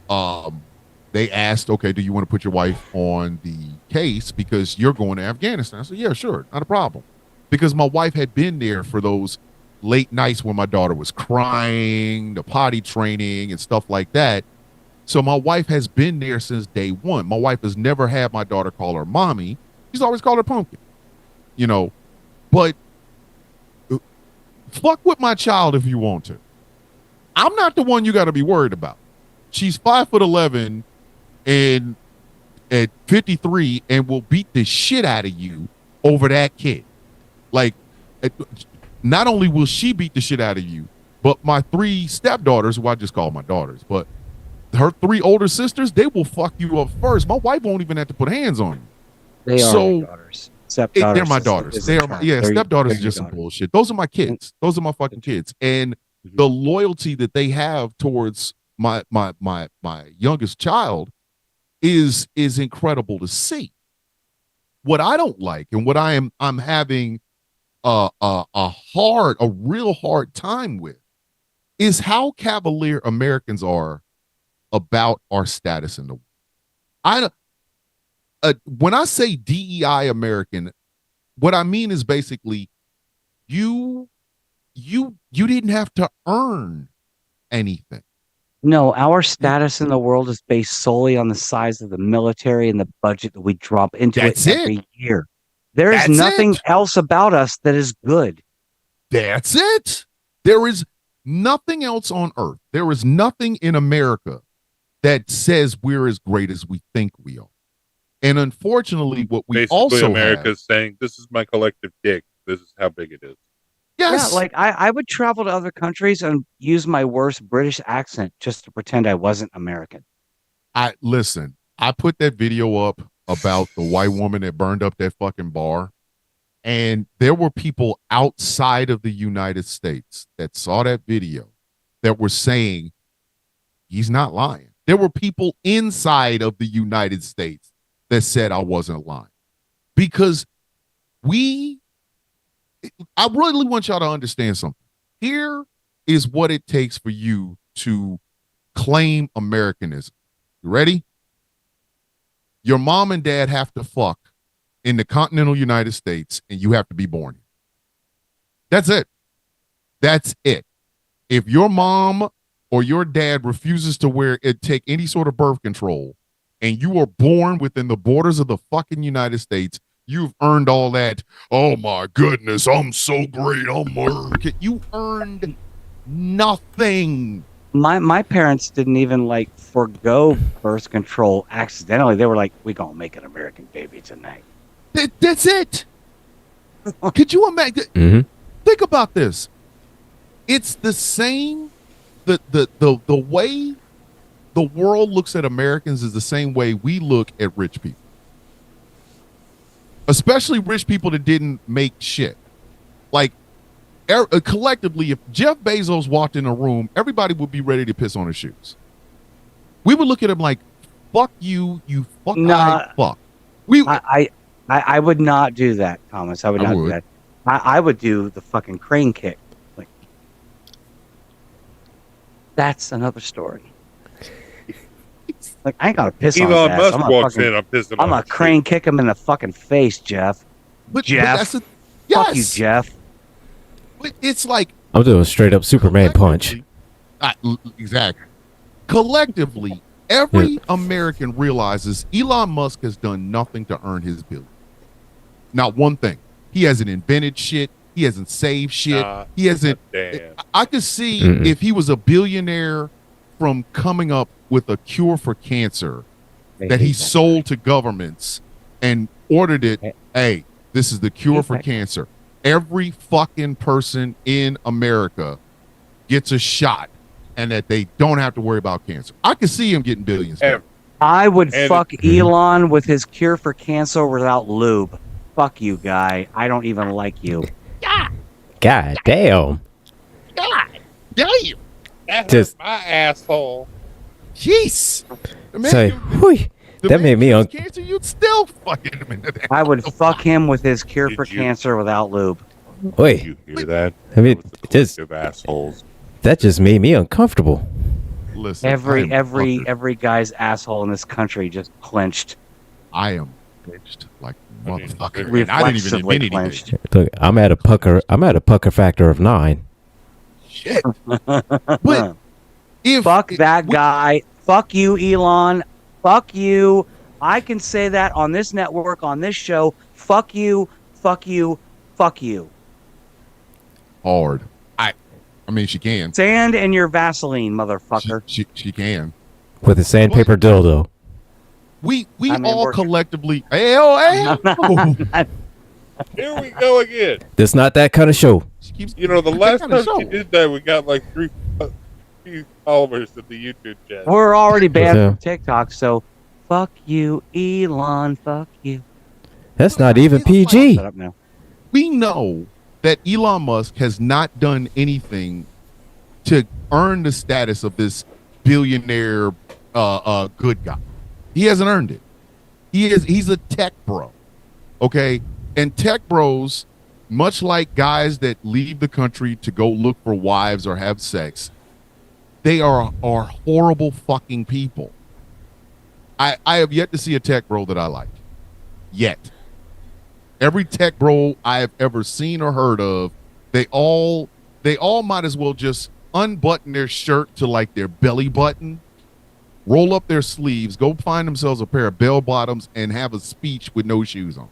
they asked, okay, do you want to put your wife on the case because you're going to Afghanistan? I said, yeah, sure, not a problem, because my wife had been there for those late nights when my daughter was crying, the potty training and stuff like that. So my wife has been there since day one. My wife has never had my daughter call her mommy. She's always called her Pumpkin, you know, but fuck with my child if you want to. I'm not the one you got to be worried about. She's 5'11" and at 53 and will beat the shit out of you over that kid. Like, not only will she beat the shit out of you, but my 3 stepdaughters, who I just call my daughters, but her 3 older sisters, they will fuck you up first. My wife won't even have to put hands on you. They are my daughters. Stepdaughters. They're my daughters. They are my stepdaughters are just some bullshit. Those are my kids. Those are my fucking kids. And the loyalty that they have towards my youngest child is incredible to see. What I don't like and what I'm having a real hard time with is how cavalier Americans are about our status in the world. When I say DEI American, what I mean is basically you didn't have to earn anything. No, our status in the world is based solely on the size of the military and the budget that we drop into it every year. There is nothing else about us that is good. That's it. There is nothing else on earth. There is nothing in America that says we're as great as we think we are. And unfortunately, what we basically also America's saying, this is my collective dick. This is how big it is. Yes. Yeah, like I would travel to other countries and use my worst British accent just to pretend I wasn't American. I put that video up about the white woman that burned up that fucking bar. And there were people outside of the United States that saw that video that were saying he's not lying. There were people inside of the United States that said I wasn't lying, because I really want y'all to understand something. Here is what it takes for you to claim Americanism. You ready? Your mom and dad have to fuck in the continental United States, and you have to be born. That's it. That's it. If your mom or your dad refuses to take any sort of birth control, and you are born within the borders of the fucking United States, you've earned all that. Oh my goodness, I'm so great. I'm American. You earned nothing. My parents didn't even forgo birth control accidentally. They were like, "We gonna make an American baby tonight." That's it. Could you imagine? Mm-hmm. Think about this. It's the same. The way the world looks at Americans is the same way we look at rich people, especially rich people that didn't make shit. Like, collectively, if Jeff Bezos walked in a room, everybody would be ready to piss on his shoes. We would look at him like, "Fuck you, you fuck." Fuck. I would not do that, Thomas. I would not do that. I would do the fucking crane kick. Like, that's another story. Like, I ain't gotta piss on his ass. Elon Musk walks in, I'm pissing. I'm gonna crane kick him in the fucking face, Jeff. Jeff, fuck you, Jeff. But it's like, I'm doing a straight up Superman punch. Exactly. Collectively, every American realizes Elon Musk has done nothing to earn his billion. Not one thing. He hasn't invented shit. He hasn't saved shit. He hasn't. I could see if he was a billionaire from coming up with a cure for cancer, They that hate he that sold to governments and ordered it. Eh. Hey, this is the cure Hate for that. cancer. Every fucking person in America gets a shot, and that they don't have to worry about cancer. I can see him getting billions. Ever. I would And fuck Mhm. Elon with his cure for cancer without lube. Fuck you, guy. I don't even like you. God damn. Damn. That Just- hurt my asshole. Jeez. Man, Say, whew, the that man made me cures un- cancer, you'd still fucking him into that. I would fuck him with his cure Did for you- cancer without lube. Wait, You hear that? I mean, That was the just collective assholes. that just made me uncomfortable. Listen, Every I am fucking- every guy's asshole in this country just clenched. I am bitched like I mean, motherfucker. re- And I didn't even Reflexively invent anything. clenched. Look, I'm at a pucker factor of 9. Shit. But if Fuck that we- guy. Fuck you, Elon. Fuck you. I can say that on this network, on this show. Fuck you. Fuck you. Fuck you. hard. I mean, she can. Sand in your Vaseline, motherfucker. She can. With a sandpaper dildo. We I mean, all we're- collectively. Hey. Here we go again. This not that kind of show. She keeps. You know, the that last kinda time she show. did that, we got like 3 followers at the YouTube chat. We're already banned Yeah. from TikTok, so fuck you, Elon. Fuck you. That's not even PG. Shut up now. We know that Elon Musk has not done anything to earn the status of this billionaire good guy. He hasn't earned it. He's a tech bro. Okay? And tech bros, much like guys that leave the country to go look for wives or have sex, they are horrible fucking people. I have yet to see a tech bro that I like. Yet. Every tech bro I have ever seen or heard of, they all might as well just unbutton their shirt to like their belly button, roll up their sleeves, go find themselves a pair of bell bottoms, and have a speech with no shoes on.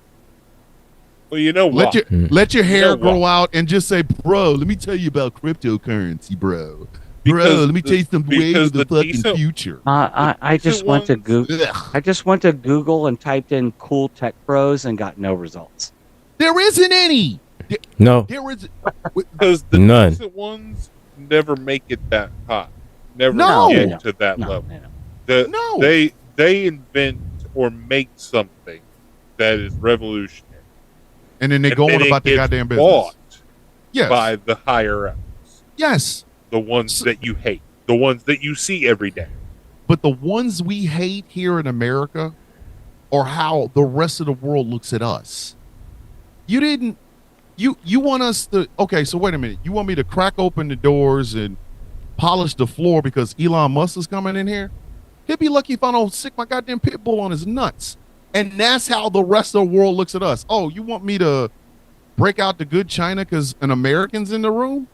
Well, you know what? Let your hair know grow what? out and just say, bro, let me tell you about cryptocurrency, bro. Because Bro, let me tell you some way because of the the fucking decent- future. I just went to ones- Google. Ugh. I just went to Google and typed in "cool tech bros" and got no results. There isn't any. No. There is. Because the None. decent ones never make it that hot. Never No. get No. to that No, level. no, no. The- No. They invent or make something that is revolutionary. And then they And go then on it about their gets goddamn business. bought Yes. by the higher ups, Yes. the ones So- that you hate, the ones that you see every day. But the ones we hate here in America are how the rest of the world looks at us. You didn't. You want us to. Okay, so wait a minute. You want me to crack open the doors and polish the floor because Elon Musk is coming in here? He'd be lucky if I don't stick my goddamn pit bull on his nuts. And that's how the rest of the world looks at us. Oh, you want me to break out the good china because an American's in the room?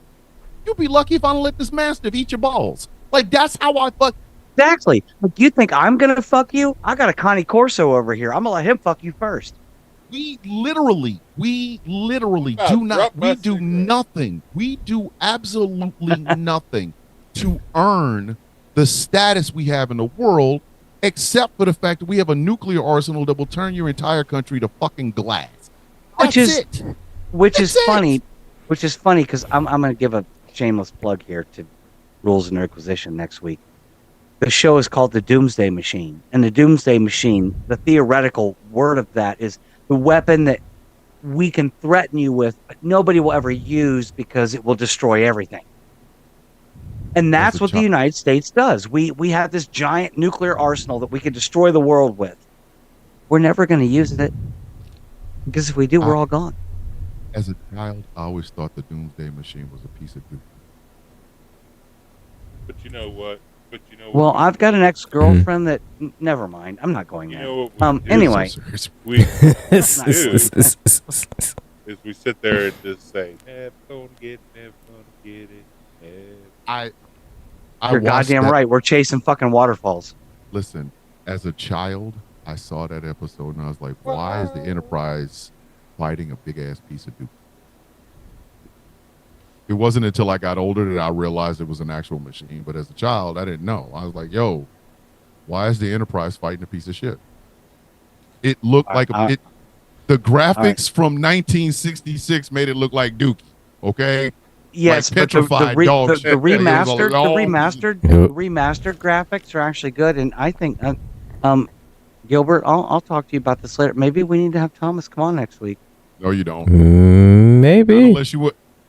You'll be lucky if I don't let this mastiff eat your balls. Like, that's how I fuck. Exactly. Like, you think I'm gonna fuck you? I got a Connie Corso over here. I'm gonna let him fuck you first. We literally Wow, do not, drop my we do cigarette. nothing. We do absolutely nothing to earn the status we have in the world, except for the fact that we have a nuclear arsenal that will turn your entire country to fucking glass. Which That's is- it. Which is That's it. funny. Which is funny because I'm gonna give a shameless plug here to Rules of Nerdquisition next week. The show is called The Doomsday Machine, and the Doomsday Machine, the theoretical word of that is the weapon that we can threaten you with, but nobody will ever use because it will destroy everything. And that's As a what the child. United States does. We have this giant nuclear arsenal that we can destroy the world with. We're never going to use it because if we do, we're all gone. As a child, I always thought the Doomsday Machine was a piece of goo. But you know what? Well, I've got an ex-girlfriend that. Never mind. I'm not going You there. know what we do? Anyway. So serious. We It's- is we sit there and just say, never gonna get it. Never. I You're watched goddamn that- right. We're chasing fucking waterfalls. Listen, as a child, I saw that episode and I was like, why is the Enterprise fighting a big ass piece of doom? It wasn't until I got older that I realized it was an actual machine. But as a child, I didn't know. I was like, yo, Why is the Enterprise fighting a piece of shit? It looked like I- the graphics from 1966 made it look like Dookie. Okay, Yes, like but petrified dog shit. the It was a remastered, long remastered graphics are actually good, and I think, Gilbert, I'll talk to you about this later. Maybe we need to have Thomas come on next week. No, you don't. Maybe.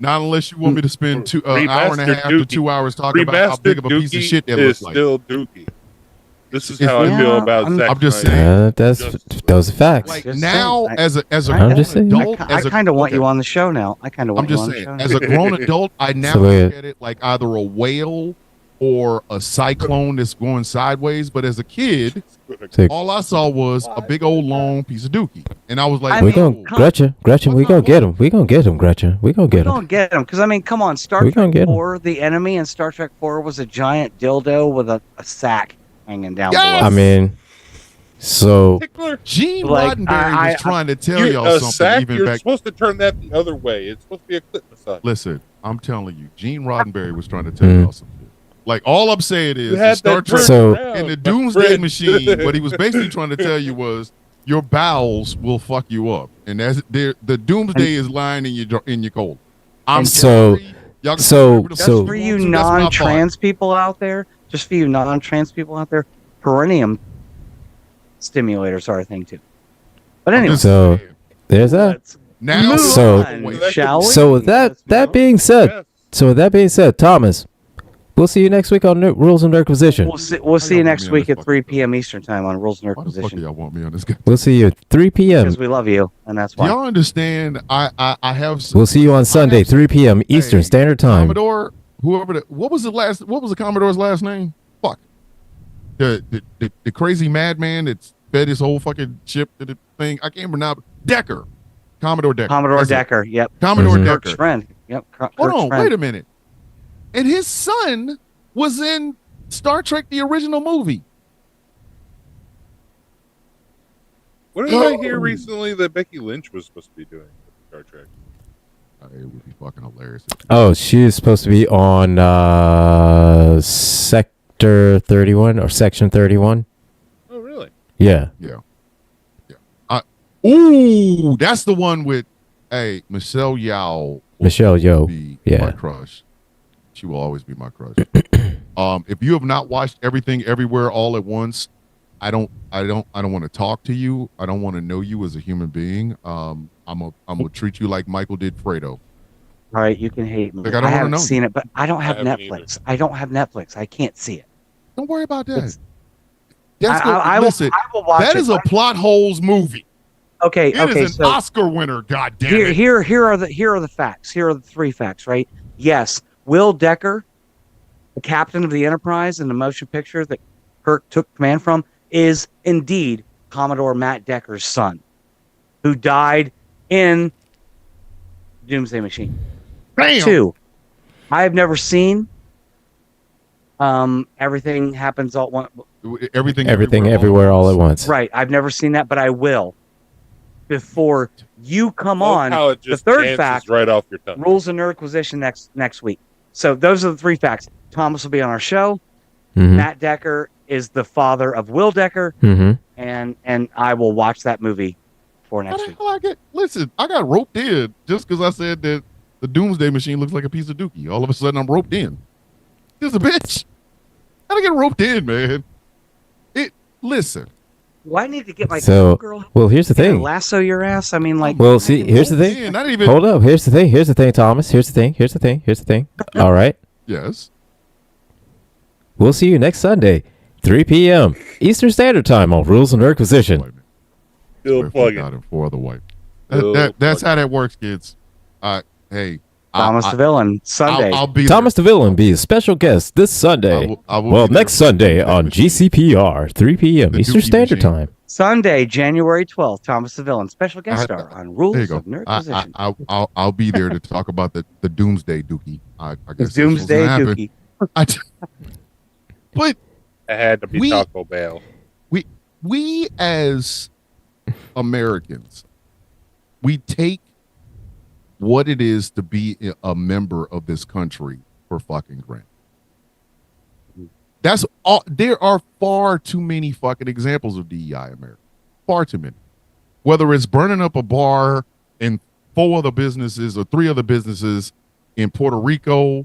Not unless you want me to spend hour and a Remastered half to Dookie. 2 hours talking about how big of a piece of shit that is looks like. still Dookie. This is It's- how I feel Yeah, about I'm- Zack I'm just Snyder. saying. Those are facts. Like Just now, saying, as a I'm grown just saying. adult, I kind of want you on the show now. I kind of I'm want you just on the saying, show. as a grown adult, I now So, look at it like either a whale or a cyclone that's going sideways. But as a kid, So, all I saw was a big old long piece of Dookie, and I was like, I we mean, gonna "Oh, Gretchen, we gonna get him. We gonna get him, Gretchen. We gonna We're get him. gonna get him because I mean, come on, Star We gonna Trek get 'em. 4, the enemy in Star Trek 4 was a giant dildo with a sack hanging down Yes! below. I mean, so Tickler. Gene Like, Roddenberry was trying to tell You're y'all a something sack. even You're back. supposed to turn that the other way. It's supposed to be a clip massage. Listen, I'm telling you, Gene Roddenberry was trying to tell Mm. y'all something. Like all I'm saying is You the had Star that Trek turned So- around, and the my Doomsday friend. Machine. What he was basically trying to tell you was your bowels will fuck you up, and that's the Doomsday is lying in your colon. I'm So- sorry. Y'all can so- whatever the Just fuck so- for want you to, that's what I thought. non-trans people out there, perineum stimulators are a thing too. But I'm anyway, just So- saying. there's that. let's Now, move So- on, shall we? So with that being said, Thomas, we'll see you next week on Rules and Nerdquisition. We'll see you y'all next want me on week this at 3 fucking p.m. Eastern time on Rules and why the fuck do Nerdquisition y'all want me on this guy? We'll see you at 3 p.m. because we love you, and that's Do why. y'all understand? I have. We'll see you on Sunday, 3 p.m. Eastern Hey, Standard Time. Commodore, whoever what was the Commodore's last name? Fuck. The crazy madman that fed his whole fucking ship to the thing. I can't remember now. Decker. Commodore Decker. Commodore That's it. Decker, yep. Commodore Mhm. Kirk's Decker. friend. Yep. Hold Kirk's on, friend. wait a minute. And his son was in Star Trek the original movie. What did I hear recently that Becky Lynch was supposed to be doing with Star Trek? It would be fucking hilarious. Oh, she is supposed to be on Sector 31 or Section 31. Oh, really? Yeah. Ooh, that's the one with Michelle Yao. Michelle Yeoh. Be Yeah. my crush. She will always be my crush. If you have not watched Everything Everywhere All at Once, I don't want to talk to you. I don't want to know you as a human being. I'm gonna treat you like Michael did Fredo. All right, you can hate me. Like, I don't wanna haven't know you. seen it, but I don't have haven't Netflix. I don't have Netflix. I can't see it. Don't worry about that. It's- That's I will watch that it. is a plot holes movie. Okay, It okay. is an So Oscar winner. God damn it. here are the facts. Here are the three facts. Right? Yes, Will Decker, the captain of the Enterprise in the motion picture that Kirk took command from, is indeed Commodore Matt Decker's son, who died in Doomsday Machine. Bam! 2, I have never seen Everything Happens All at Once. Everything everywhere all at once. Right, I've never seen that, but I will before you come Love on. how it just the third dances fact, right off your tongue. Rules and Nerdquisition next week. So those are the three facts. Thomas will be on our show. Mm-hmm. Matt Decker is the father of Will Decker, Mm-hmm. and I will watch that movie for How next the week. hell I get? Listen, I got roped in just because I said that the Doomsday Machine looks like a piece of dookie. All of a sudden, I'm roped in. Just a bitch. How'd I get roped in, man? Listen. Do I need to get my So, girl well, here's the to thing. lasso your ass? I mean, like, Well, see, here's the thing. Man, not even. Hold up. Here's the thing, Thomas. Here's the thing. All right. Yes. We'll see you next Sunday, 3 p.m. Eastern Standard Time on Rules and Nerdquisition. Wait a minute. Still Swear plugging. God and four other white. Still That's plugging. how that works, kids. Hey, Thomas the Villain Sunday. I'll be Thomas the Villain be a special guest this Sunday. I will Well, be there next for the Sunday Doomsday on Machine. GCPR, 3 p.m. The Eastern Dookie Standard Machine. Time. Sunday, January 12th, Thomas the Villain, special guest I- star on There you Rules go. of Nerdquisition. I'll be there to talk about the Doomsday Dookie. I The guess that's what's Doomsday gonna happen. Dookie. But It had to be We- Taco Bell. we as Americans, we take what it is to be a member of this country for fucking granted. That's all. There are far too many fucking examples of DEI in America. Far too many. Whether it's burning up a bar in 4 other businesses or 3 other businesses in Puerto Rico,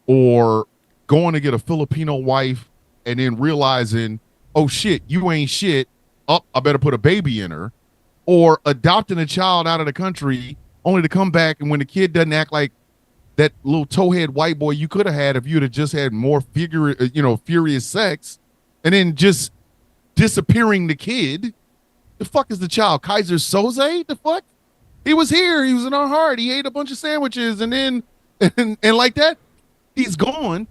or going to get a Filipino wife and then realizing, oh shit, you ain't shit. Oh, I better put a baby in her. Or adopting a child out of the country only to come back, and when the kid doesn't act like that little towhead white boy you could have had if you'd have just had more furious sex, and then just disappearing the kid. The fuck is the child? Kaiser Soze? The fuck? He was here. He was in our heart. He ate a bunch of sandwiches, and then and like that, he's gone.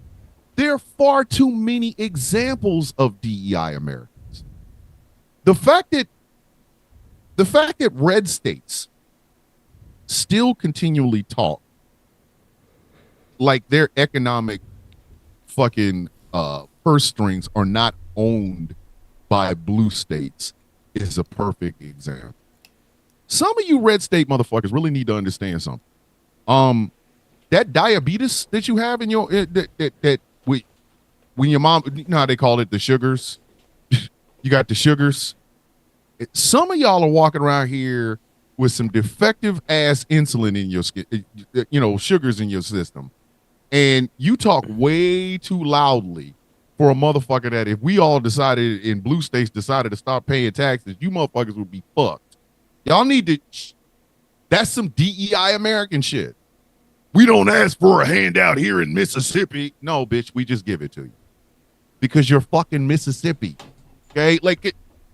There are far too many examples of DEI Americans. The fact that red states still continually talk like their economic fucking purse strings are not owned by blue states is a perfect example. Some of you red state motherfuckers really need to understand something. That diabetes that you have in your when your mom, you know how they call it, the sugars. You got the sugars. Some of y'all are walking around here with some defective ass insulin in your skin, sugars in your system, and you talk way too loudly for a motherfucker that if we all decided in blue states decided to stop paying taxes, you motherfuckers would be fucked. Y'all need to. That's some DEI American shit. We don't ask for a handout here in Mississippi. No, bitch, we just give it to you because you're fucking Mississippi. Okay,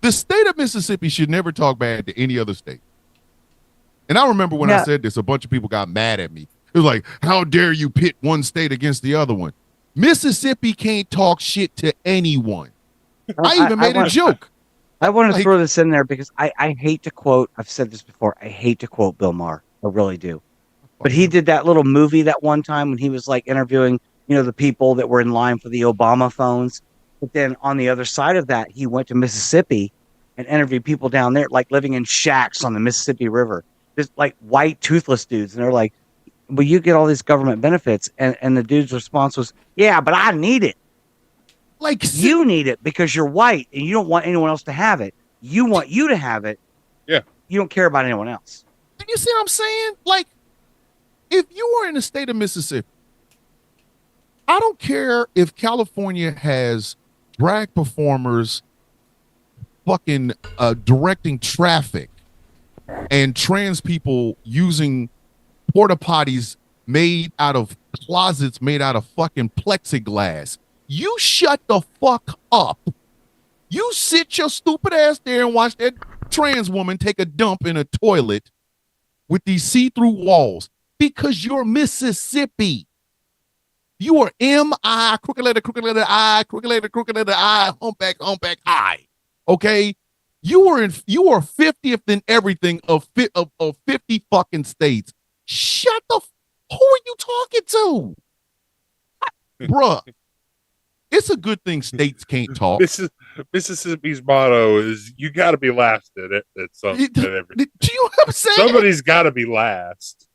the state of Mississippi should never talk bad to any other state. And I remember when I said this, a bunch of people got mad at me. It was like, how dare you pit one state against the other one? Mississippi can't talk shit to anyone. I even made a joke. I want to throw this in there because I hate to quote, I've said this before, I hate to quote Bill Maher. I really do. But he did that little movie that one time when he was like interviewing, the people that were in line for the Obama phones. But then on the other side of that, he went to Mississippi and interviewed people down there, like living in shacks on the Mississippi River. Just like white, toothless dudes. And they're like, well, you get all these government benefits. And the dude's response was, yeah, but I need it. Like, you need it because you're white and you don't want anyone else to have it. You want you to have it. Yeah. You don't care about anyone else. You see what I'm saying? Like, if you were in the state of Mississippi, I don't care if California has drag performers fucking directing traffic and trans people using porta potties made out of closets made out of fucking plexiglass. You shut the fuck up. You sit your stupid ass there and watch that trans woman take a dump in a toilet with these see-through walls because you're Mississippi. You are M-I, crooked letter, I, crooked letter, I, humpback, I. Okay? You are 50th in everything of 50 fucking states. Shut the who are you talking to? Bruh. It's a good thing states can't talk. Mississippi's motto is you got to be last at something. Do you know what I'm saying? Somebody's got to be last.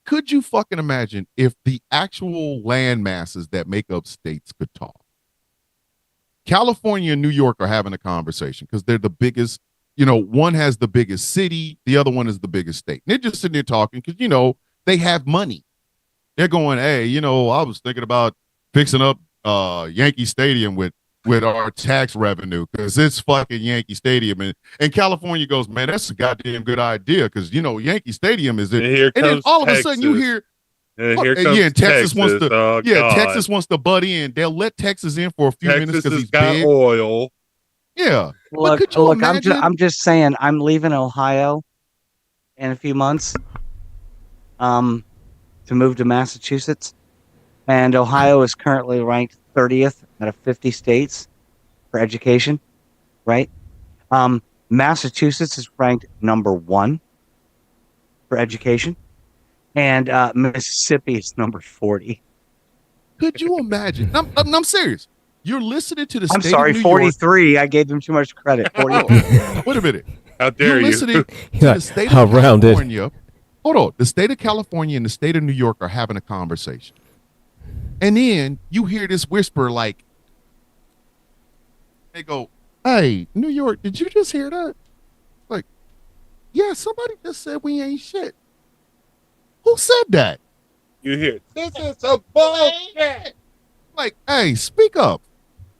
Could you fucking imagine if the actual land masses that make up states could talk? California and New York are having a conversation because they're the biggest, one has the biggest city, the other one is the biggest state. And they're just sitting there talking because, they have money. They're going, hey, I was thinking about fixing up Yankee Stadium with our tax revenue because it's fucking Yankee Stadium, and California goes, man, that's a goddamn good idea because Yankee Stadium is it, and then all of a sudden you hear, Texas wants to, Texas wants to butt in. They'll let Texas in for a few minutes because he's got big. oil. Yeah, look, I'm just saying, I'm leaving Ohio in a few months, to move to Massachusetts. And Ohio is currently ranked 30th out of 50 states for education, right? Massachusetts is ranked number 1 for education, and Mississippi is number 40. Could you imagine? I'm serious. You're listening to the state I'm sorry, of New 43. York. I gave them too much credit. 40. Wait a minute. How dare you? You're listening to the state of California. Hold on. The state of California and the state of New York are having a conversation. And then you hear this whisper like, they go, "Hey, New York, did you just hear that?" Like, yeah, somebody just said we ain't shit. Who said that? You hear, this is some bullshit. Like, hey, speak up.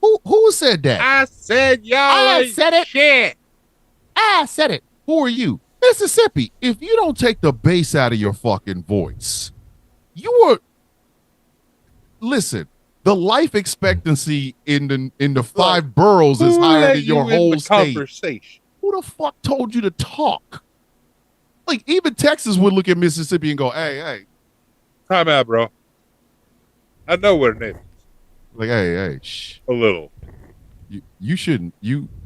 Who said that? I said y'all I ain't said it. shit. I said it. Who are you? Mississippi, if you don't take the bass out of your fucking voice, you are, listen, the life expectancy in the five boroughs is Who higher let than your you in whole the state. conversation? Who the fuck told you to talk? Like, even Texas would look at Mississippi and go, hey. Time out, bro. I know what it is. Like, hey, shh. A little. You shouldn't.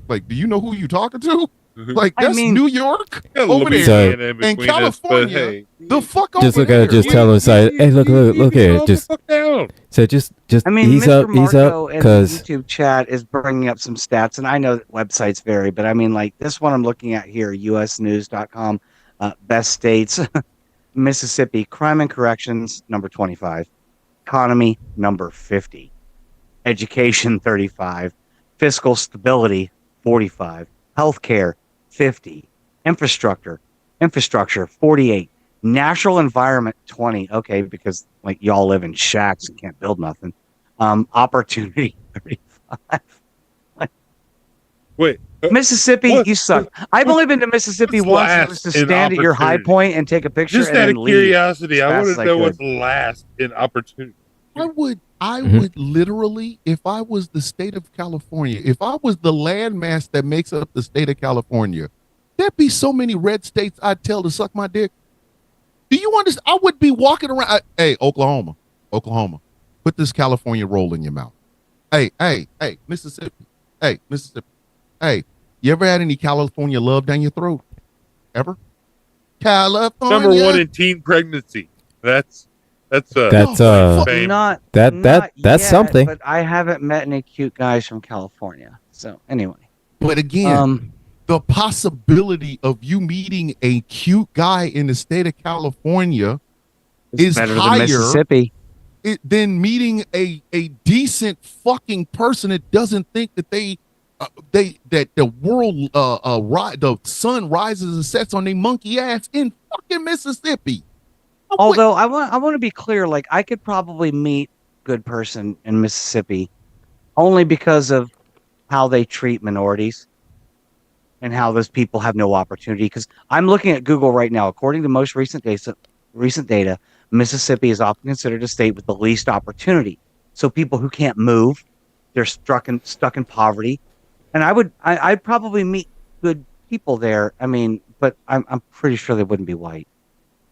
Like, do you know who you talking to? Mhm. Like, I that's mean- New York Got over Louisiana there. in And between us, but California, hey, the fuck Just over look there. at it, just We- tell him, say, hey, look here, calm just the fuck down. so just I mean, ease Mr. up, ease Marco up, in the because YouTube chat is bringing up some stats, and I know that websites vary, but I mean, like this one I'm looking at here, usnews.com, best states, Mississippi, crime and corrections, number 25, economy, number 50, education, 35, fiscal stability, 45, healthcare, 50, infrastructure, 48, natural environment, 20. Okay, because like y'all live in shacks and can't build nothing. Opportunity, 35. Wait, Mississippi, what- you suck. I've only been to Mississippi what's once. And it last was to in stand at your high opportunity? point and take a picture just and out then of leave. curiosity, I fast want as to I know could. what's last in opportunity. I would Mhm. literally, if I was the state of California, if I was the landmass that makes up the state of California, there'd be so many red states I'd tell to suck my dick. Do you understand? I would be walking around. Hey, Oklahoma, put this California roll in your mouth. Hey, Mississippi. Hey, Mississippi. Hey, you ever had any California love down your throat? Ever? California. Number one in teen pregnancy. That's That's fame. Not that's yet, something. But I haven't met any cute guys from California. So anyway, But again, the possibility of you meeting a cute guy in the state of California it's is better higher than Mississippi. than meeting a decent fucking person that doesn't think that that the world the sun rises and sets on their monkey ass in fucking Mississippi. Although I want to be clear, like I could probably meet a good person in Mississippi only because of how they treat minorities and how those people have no opportunity. Because I'm looking at Google right now. According to most recent data, Mississippi is often considered a state with the least opportunity. So people who can't move, they're stuck in poverty. And I'd probably meet good people there. I mean, but I'm pretty sure they wouldn't be white.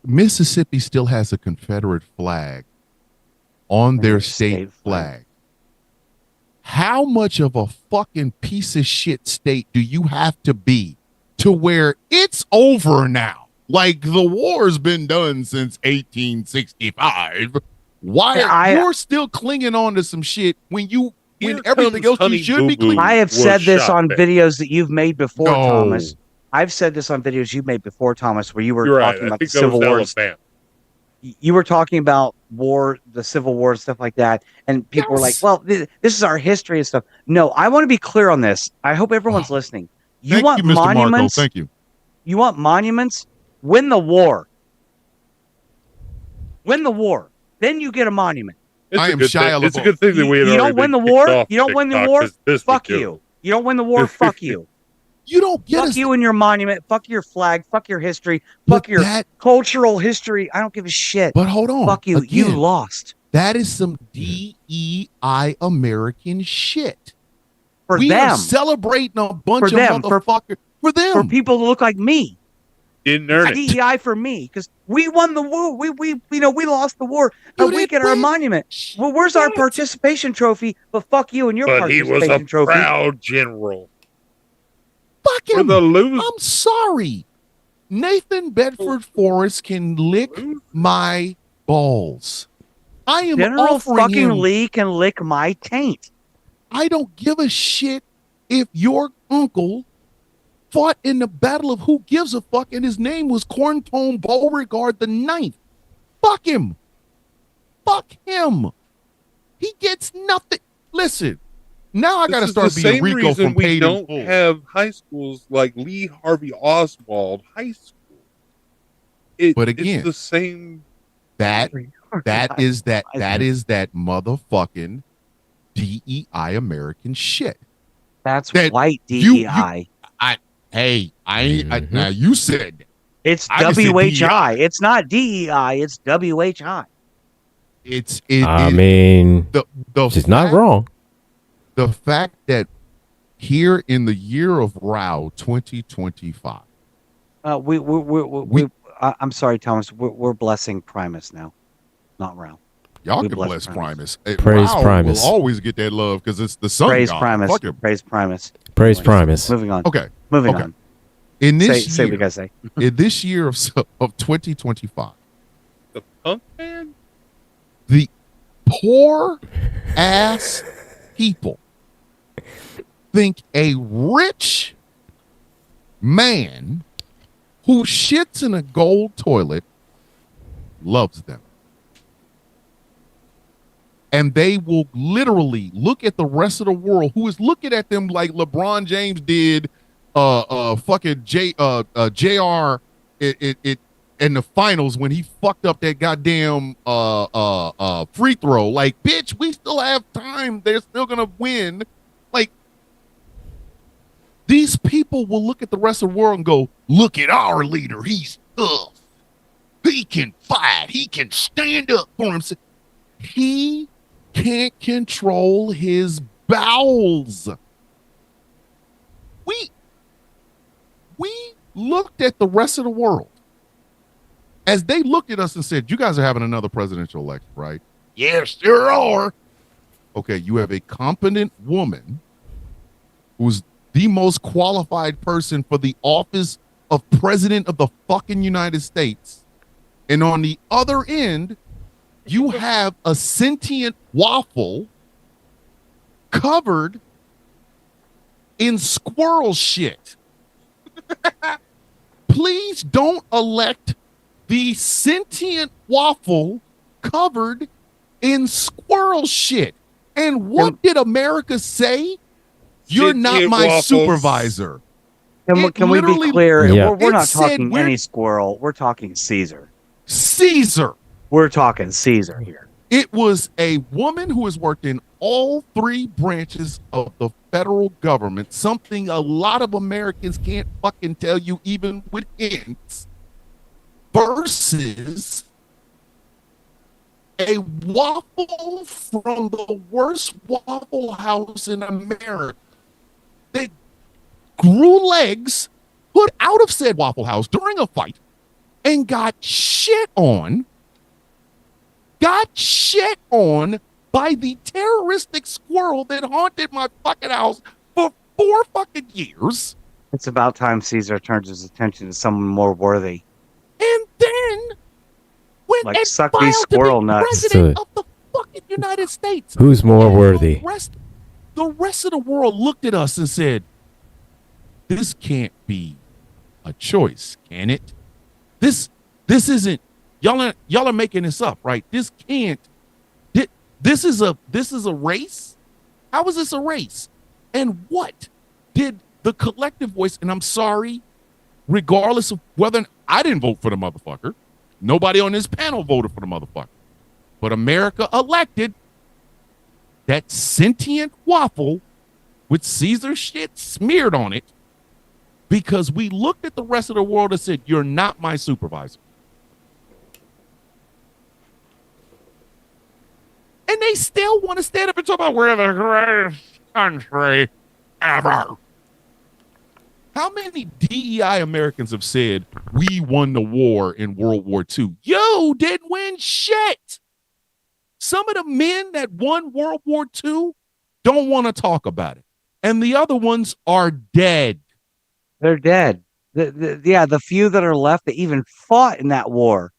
Mississippi still has a Confederate flag on their their state state flag. flag. How much of a fucking piece of shit state do you have to be to where it's over now? Like the war's been done since 1865. Why you're still clinging on to some shit when everything else you should be clinging? I have was said this shot on dead. videos that you've made before, No. Thomas. I've said this on videos you've made before, Thomas, where you were You're right. talking I about the think that Civil was War. Alabama. You were talking about the Civil War and stuff like that, and people were like, Yes. "Well, this is our history and stuff." No, I want to be clear on this. I hope everyone's listening. You Thank want you, Mr. Marco. monuments? Thank you. You want monuments? Win the war. Win the war. Then you get a monument. It's I a am good Shia thing. It's a LaBeouf. good thing that we had You don't already win the been war. kicked off You don't win the TikTok, war. 'cause this Fuck would do you. You don't win the war. Fuck you. You don't get Fuck us. you and your monument. Fuck your flag. Fuck your history. But Fuck your that- cultural history. I don't give a shit. But hold on. Fuck you. You Again, lost. that is some DEI American shit. For We are them. celebrating a bunch For of them. motherfuckers. For them. For people to look like me. Didn't earn it. DEI for me. Because we won the war. We lost the war. You And we didn't get our win. monument. Well, where's our Shit. participation trophy? But fuck you and your But he participation was a trophy. proud general. Fuck For him. the lose. I'm sorry. Nathan Bedford Forrest can lick my balls. I am General offering fucking him. Lee can lick my taint. I don't give a shit if your uncle fought in the Battle of Who Gives a Fuck and his name was Cornpone Beauregard the Ninth. Fuck him. Fuck him. He gets nothing. Listen, now I got to This is the start being same Rico reason from we Paid in don't Full. have high schools like Lee Harvey Oswald High School. But It's again, the same. that is that motherfucking DEI American shit. That's That white you DEI. now you said that. It's I just said WHI. It's not DEI. It's WHI. I mean, the she's not wrong. The fact that here in the year of Rao 2025, I'm sorry, Thomas. We're blessing Primus now, not Rao. y'all We can bless bless Primus. Praise Rao Primus. will always get that love because it's the sun Praise god. Primus. Fuck him. Praise Primus. Praise Anyways, Primus. Moving on. Okay. Moving Okay. on. In this Say year, what you guys say. in this year of 2025, The punk band? the poor ass people think a rich man who shits in a gold toilet loves them. And they will literally look at the rest of the world who is looking at them like LeBron James did fucking JR it in the finals when he fucked up that goddamn free throw. Like, bitch, we still have time. They're still gonna win. Like, these people will look at the rest of the world and go, look at our leader. He's tough. He can fight. He can stand up for himself. He can't control his bowels. We looked at the rest of the world as they looked at us and said, you guys are having another presidential election, right? Yes, there are. Okay, you have a competent woman who's the most qualified person for the office of president of the fucking United States. And on the other end, you have a sentient waffle covered in squirrel shit. Please don't elect the sentient waffle covered in squirrel shit. And what did America say? You're not Sentient my waffles. supervisor. Can we be literally- clear? Yeah. We're It not said talking we're- any squirrel. We're talking Caesar. Caesar. We're talking Caesar here. It was a woman who has worked in all three branches of the federal government, something a lot of Americans can't fucking tell you even with hints, versus a waffle from the worst Waffle House in America that grew legs, put out of said Waffle House during a fight, and got shit on by the terroristic squirrel that haunted my fucking house for 4 fucking years. It's about time Caesar turns his attention to someone more worthy. And then went Like, and suck filed these to be squirrel nuts. president of the fucking United States. Who's more And worthy? The rest of the world looked at us and said, this can't be a choice, can it? This isn't, y'all are making this up, right? This can't. This is a race. How is this a race? And what did the collective voice? And I'm sorry, regardless of whether I didn't vote for the motherfucker, nobody on this panel voted for the motherfucker, but America elected that sentient waffle with Caesar shit smeared on it because we looked at the rest of the world and said, "You're not my supervisor." And they still want to stand up and talk about we're the greatest country ever. How many DEI Americans have said we won the war in World War II? You didn't win shit. Some of the men that won World War II don't want to talk about it. And the other ones are dead. They're dead. The few that are left that even fought in that war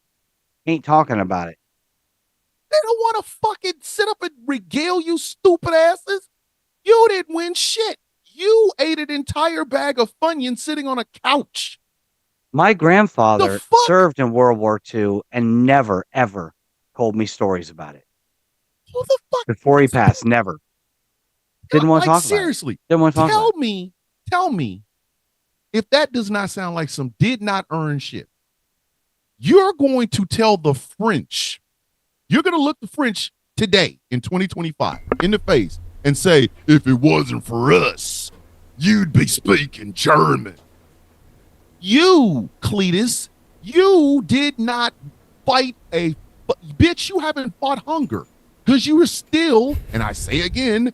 ain't talking about it. They don't want to fucking sit up and regale you stupid asses. You didn't win shit. You ate an entire bag of Funyuns sitting on a couch. My grandfather The fuck? served in World War II and never, ever told me stories about it. Who the fuck? Before he passed, never. Didn't want to talk seriously, about it. Didn't want to talk about it. Tell me if that does not sound like some did not earn shit. You're going to tell the French, you're going to look the French today in 2025 in the face and say, if it wasn't for us, you'd be speaking German. You, Cletus, you did not fight a bitch. You haven't fought hunger because you were still, and I say again,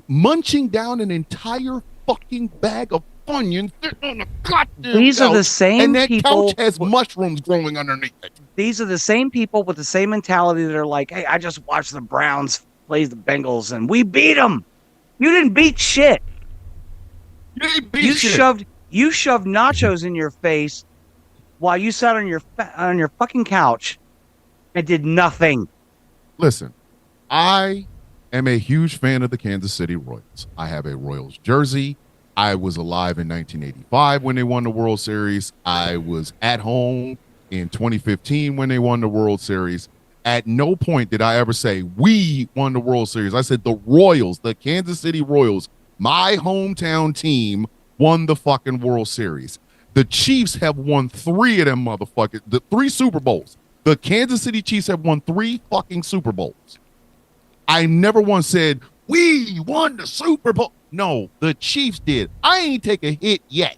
munching down an entire fucking bag of onions sitting on a goddamn These couch, are the same and that people. couch has mushrooms growing underneath it. These are the same people with the same mentality that are like, hey, I just watched the Browns play the Bengals and we beat them. You didn't beat shit. You shoved nachos in your face while you sat on your fucking couch and did nothing. Listen, I am a huge fan of the Kansas City Royals. I have a Royals jersey. I was alive in 1985 when they won the World Series. I was at home in 2015 when they won the World Series. At no point did I ever say we won the World Series. I said the Royals, the Kansas City Royals, my hometown team, won the fucking World Series. The Chiefs have won 3 of them motherfuckers, the 3 Super Bowls. The Kansas City Chiefs have won 3 fucking Super Bowls. I never once said, we won the Super Bowl. No, the Chiefs did. I ain't take a hit yet.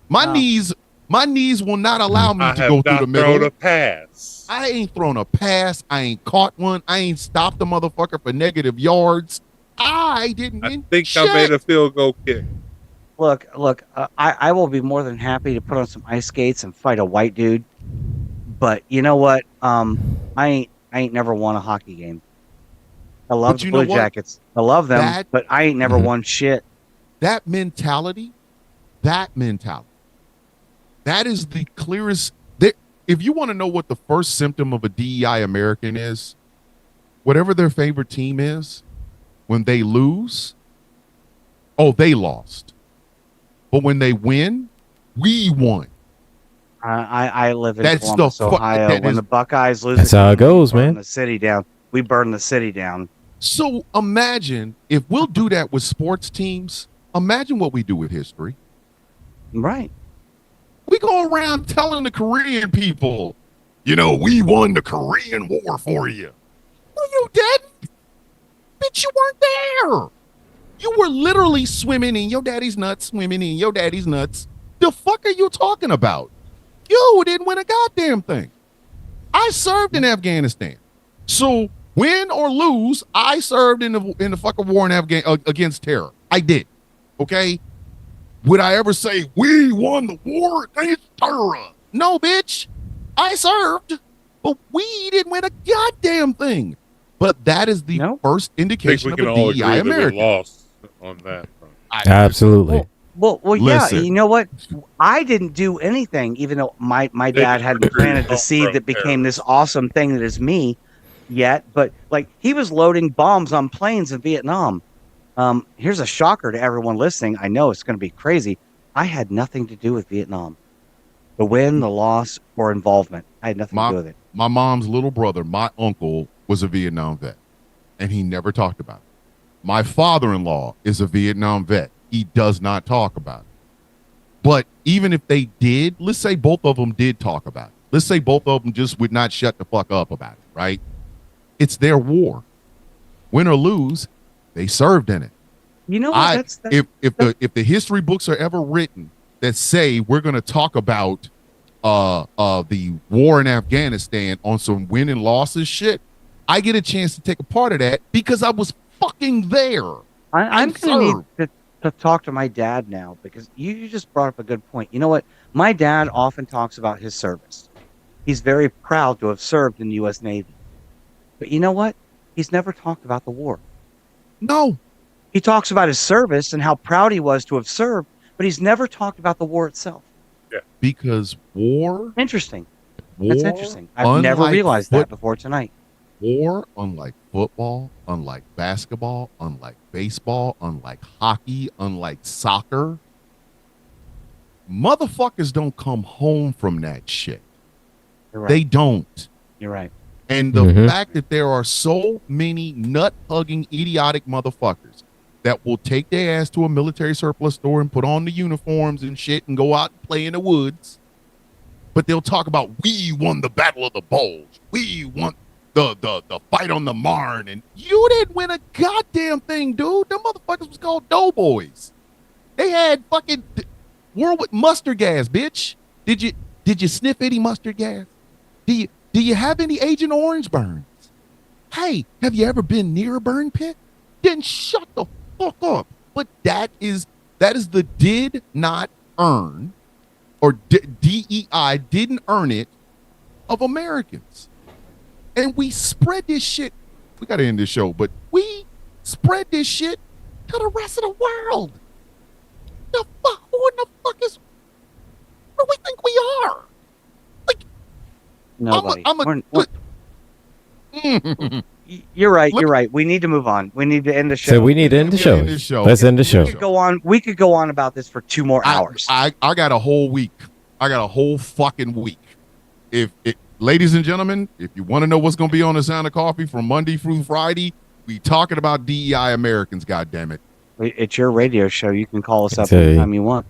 My knees will not allow me to go through the middle. I have not thrown a pass. I ain't thrown a pass. I ain't caught one. I ain't stopped the motherfucker for negative yards. I didn't win. I think shit. I made a field goal kick. Look, I will be more than happy to put on some ice skates and fight a white dude. But you know what? I ain't never won a hockey game. I love the Blue Jackets. I love them, but I ain't never won shit. That mentality, that is the clearest. If you want to know what the first symptom of a DEI American is, whatever their favorite team is, when they lose, they lost. But when they win, we won. I live in Columbus, Ohio. When the Buckeyes lose, that's how it goes, man. The city down. We burn the city down. So imagine if we'll do that with sports teams. Imagine what we do with history. Right. We go around telling the Korean people, we won the Korean War for you. No, you didn't. Bitch, you weren't there. You were literally swimming in your daddy's nuts, The fuck are you talking about? You didn't win a goddamn thing. I served in Afghanistan. So win or lose, I served in the fucking war against terror. I did. Okay? Would I ever say we won the war against terror? No, bitch. I served, but we didn't win a goddamn thing. But that is the first indication of a DEI American. We lost on that front. Absolutely. Well, yeah. You know what? I didn't do anything, even though my dad hadn't planted the seed that became this awesome thing that is me yet. But like, he was loading bombs on planes in Vietnam. Here's a shocker to everyone listening. I know it's going to be crazy. I had nothing to do with Vietnam. The win, the loss, or involvement. I had nothing to do with it. My mom's little brother, my uncle, was a Vietnam vet, and he never talked about it. My father-in-law is a Vietnam vet. He does not talk about it. But even if they did, let's say both of them did talk about it. Let's say both of them just would not shut the fuck up about it, right? It's their war. Win or lose, they served in it. You know what? If the history books are ever written that say we're going to talk about the war in Afghanistan on some win and losses shit, I get a chance to take a part of that because I was fucking there. I'm going to need to talk to my dad now because you just brought up a good point. You know what? My dad often talks about his service. He's very proud to have served in the U.S. Navy. But you know what? He's never talked about the war. No. He talks about his service and how proud he was to have served, but he's never talked about the war itself. Yeah. Because war... Interesting. That's interesting. I've never realized that before tonight. War, unlike football, unlike basketball, unlike baseball, unlike hockey, unlike soccer, motherfuckers don't come home from that shit. You're right. They don't. You're right. And the Mhm. fact that there are so many nut-hugging, idiotic motherfuckers that will take their ass to a military surplus store and put on the uniforms and shit and go out and play in the woods, but they'll talk about we won the Battle of the Bulge, we won the fight on the Marne, and you didn't win a goddamn thing, dude. Them motherfuckers was called doughboys. They had fucking world with mustard gas, bitch. Did you sniff any mustard gas? Do you have any Agent Orange burns? Hey, have you ever been near a burn pit? Then shut the fuck up. But that is the did not earn, or DEI didn't earn it, of Americans. And we spread this shit. We got to end this show, but we spread this shit to the rest of the world. The fuck? Who in the fuck is? Who do we think we are? Like, Nobody. I'm You're right. You're right. We need to move on. We need to end the show. So we need to end the We show. end this show. Let's end the show. We could go on. We could go on about this for 2 more hours. I got a whole week. I got a whole fucking week. Ladies and gentlemen, if you want to know what's going to be on the Sound of Coffee from Monday through Friday, we talking about DEI Americans. God damn it! It's your radio show. You can call us up Okay. anytime you want.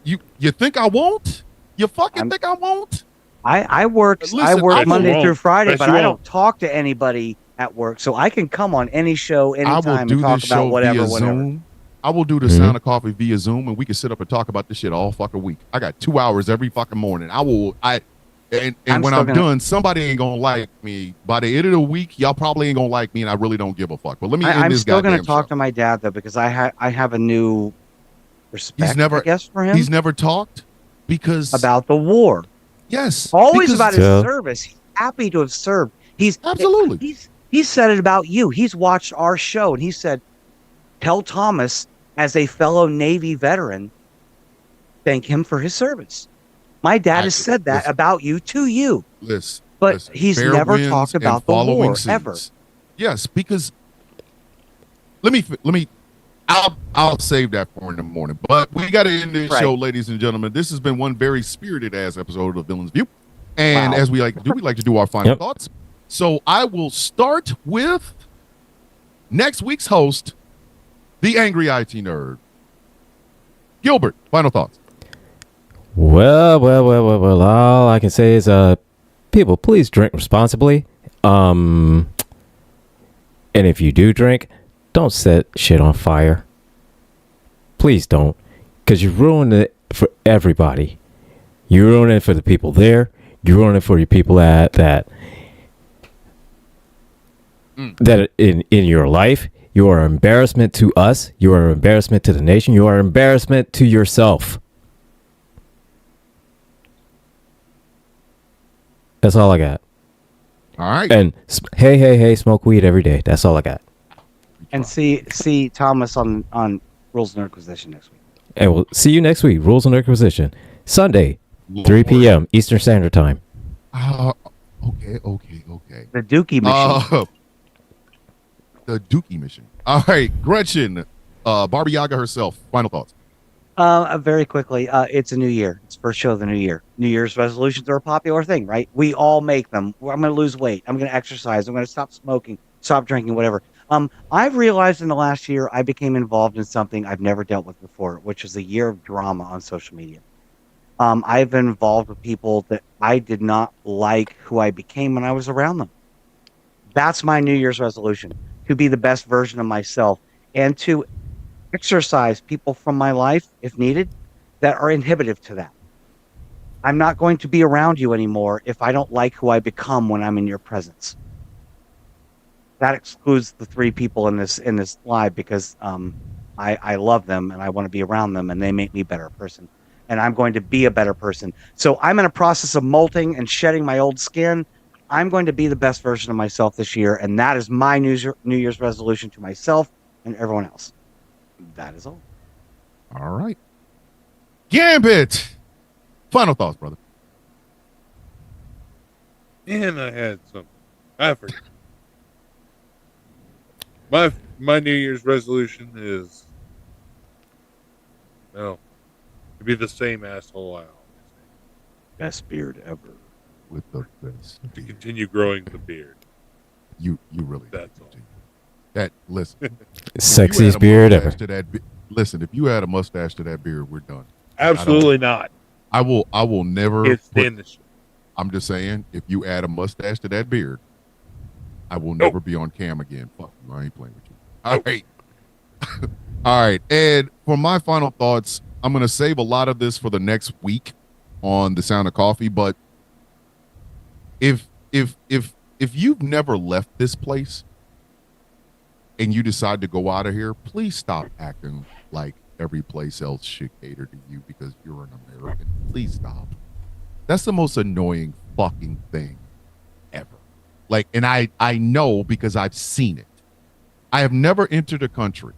You think I won't? You fucking think I won't? I work. Listen, I work Yes, you Monday won't. through Friday, Yes, but you I don't won't. talk to anybody at work, so I can come on any show I will anytime do and talk this show about whatever. via Whatever. Zoom. I will do the Mhm. Sound of Coffee via Zoom, and we can sit up and talk about this shit all fucking week. I got 2 hours every fucking morning. And I'm when still I'm gonna- done, somebody ain't gonna like me. By the end of the week, y'all probably ain't gonna like me, and I really don't give a fuck. But let me end I'm this still goddamn going to talk show. to my dad though, because I have a new respect. never- I guess for him. He's never talked because about the war. yes, Always because- about his Yeah. service. He's happy to have served. He's Absolutely. He said it about you. He's watched our show and he said, "Tell Thomas, as a fellow Navy veteran, thank him for his service." My dad has said that listen. about you to you, listen, but listen, he's fair never winds talked and about the following war seas. ever. Yes, because let me. I'll save that for in the morning. But we got to end this Right. show, ladies and gentlemen. This has been one very spirited ass episode of Villain's View, and Wow. as we like to do our final Yep. thoughts. So I will start with next week's host, the Angry IT Nerd, Gilbert. Final thoughts. Well. All I can say is, people, please drink responsibly. And if you do drink, don't set shit on fire. Please don't, because you ruin it for everybody. You ruin it for the people there. You ruin it for your people that in your life. You are an embarrassment to us. You are an embarrassment to the nation. You are an embarrassment to yourself. That's all I got. All right. And hey, smoke weed every day. That's all I got. And see Thomas on Rules and Nerdquisition next week. And we'll see you next week. Rules and Nerdquisition. Sunday, Lord. 3 p.m. Eastern Standard Time. Okay. The Dookie machine. The Dookie mission. All right, Gretchen, Barbie Yaga herself. Final thoughts. Very quickly, it's a new year. It's first show of the new year. New Year's resolutions are a popular thing, right? We all make them. I'm going to lose weight. I'm going to exercise. I'm going to stop smoking, stop drinking, whatever. I've realized in the last year I became involved in something I've never dealt with before, which is a year of drama on social media. I've been involved with people that I did not like who I became when I was around them. That's my New Year's resolution, to be the best version of myself and to exercise people from my life, if needed, that are inhibitive to that. I'm not going to be around you anymore if I don't like who I become when I'm in your presence. That excludes the 3 people in this live because I love them and I want to be around them and they make me a better person. And I'm going to be a better person. So I'm in a process of molting and shedding my old skin. I'm going to be the best version of myself this year, and that is my New Year's resolution to myself and everyone else. That is all. All right. Gambit. Final thoughts, brother. And I had something. I forgot. My New Year's resolution is to be the same asshole I always Best beard ever. with the best To beard. continue growing the beard. You really That's all. continue. That listen. if you add Sexiest a beard mustache ever. to that listen, if you add a mustache to that beard, we're done. Absolutely not. I will never Can't put, stand this shit. I'm just saying, if you add a mustache to that beard, I will never be on cam again. Fuck you. I ain't playing with you. All right. All right. And for my final thoughts, I'm gonna save a lot of this for the next week on the Sound of Coffee. But if you've never left this place and you decide to go out of here, please stop acting like every place else should cater to you because you're an American. Please stop. That's the most annoying fucking thing ever. Like, and I know because I've seen it. I have never entered a country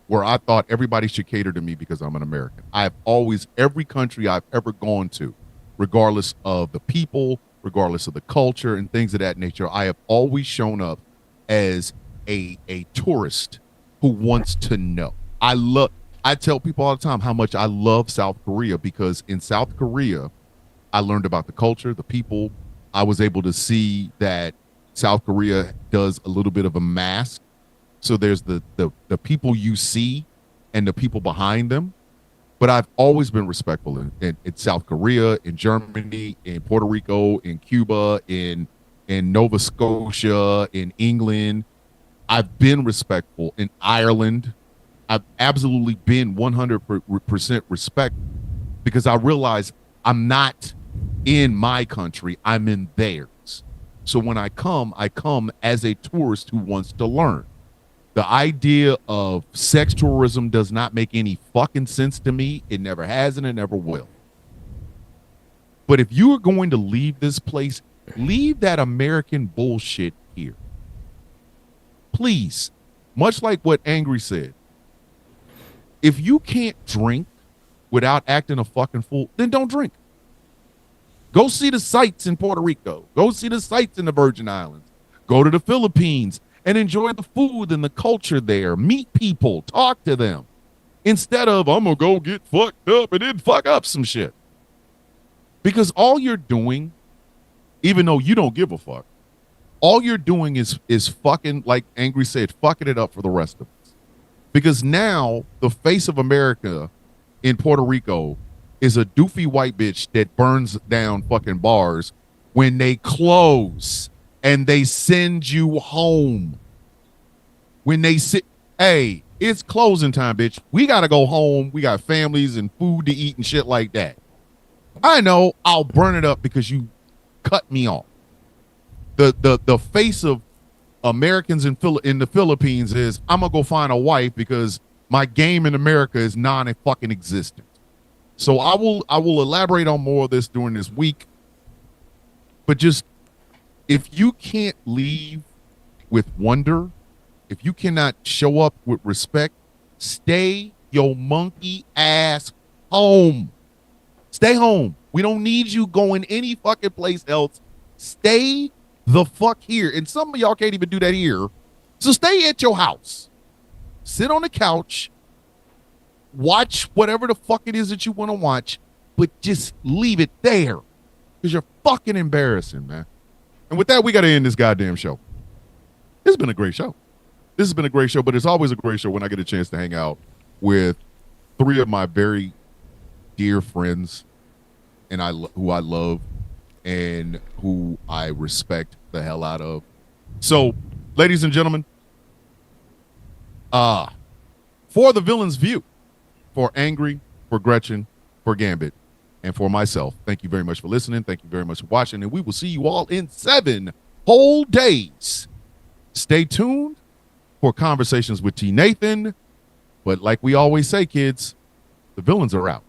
where I thought everybody should cater to me because I'm an American. I have always, every country I've ever gone to, regardless of the people, regardless of the culture and things of that nature, I have always shown up as a tourist who wants to know. I tell people all the time how much I love South Korea because in South Korea, I learned about the culture, the people. I was able to see that South Korea does a little bit of a mask. So there's the people you see and the people behind them. But I've always been respectful in South Korea, in Germany, in Puerto Rico, in Cuba, in Nova Scotia, in England. I've been respectful in Ireland. I've absolutely been 100% respect because I realize I'm not in my country, I'm in theirs. So when I come as a tourist who wants to learn. The idea of sex tourism does not make any fucking sense to me. It never has and it never will. But if you are going to leave this place, leave that American bullshit here. Please. Much like what Angry said. If you can't drink without acting a fucking fool, then don't drink. Go see the sights in Puerto Rico. Go see the sights in the Virgin Islands. Go to the Philippines and enjoy the food and the culture there. Meet people, talk to them. Instead of, I'm going to go get fucked up and then fuck up some shit. Because all you're doing, even though you don't give a fuck, all you're doing is fucking, like Angry said, fucking it up for the rest of us. Because now the face of America in Puerto Rico is a doofy white bitch that burns down fucking bars when they close and they send you home. When they sit, hey, it's closing time, bitch. We got to go home. We got families and food to eat and shit like that. I know I'll burn it up because you cut me off. The face of Americans in the Philippines is I'm going to go find a wife because my game in America is non-fucking existent. So I will elaborate on more of this during this week. But just if you can't leave with wonder, if you cannot show up with respect, stay your monkey ass home. Stay home. We don't need you going any fucking place else. Stay the fuck here. And some of y'all can't even do that here. So stay at your house. Sit on the couch. Watch whatever the fuck it is that you want to watch, but just leave it there because you're fucking embarrassing, man. And with that, we got to end this goddamn show. This has been a great show. This has been a great show, but it's always a great show when I get a chance to hang out with three of my very dear friends and who I love and who I respect the hell out of. So, ladies and gentlemen, for the Villain's View, for Angry, for Gretchen, for Gambit, and for myself, thank you very much for listening. Thank you very much for watching, and we will see you all in 7 whole days. Stay tuned for Conversations with T. Nathan. But like we always say, kids, the villains are out.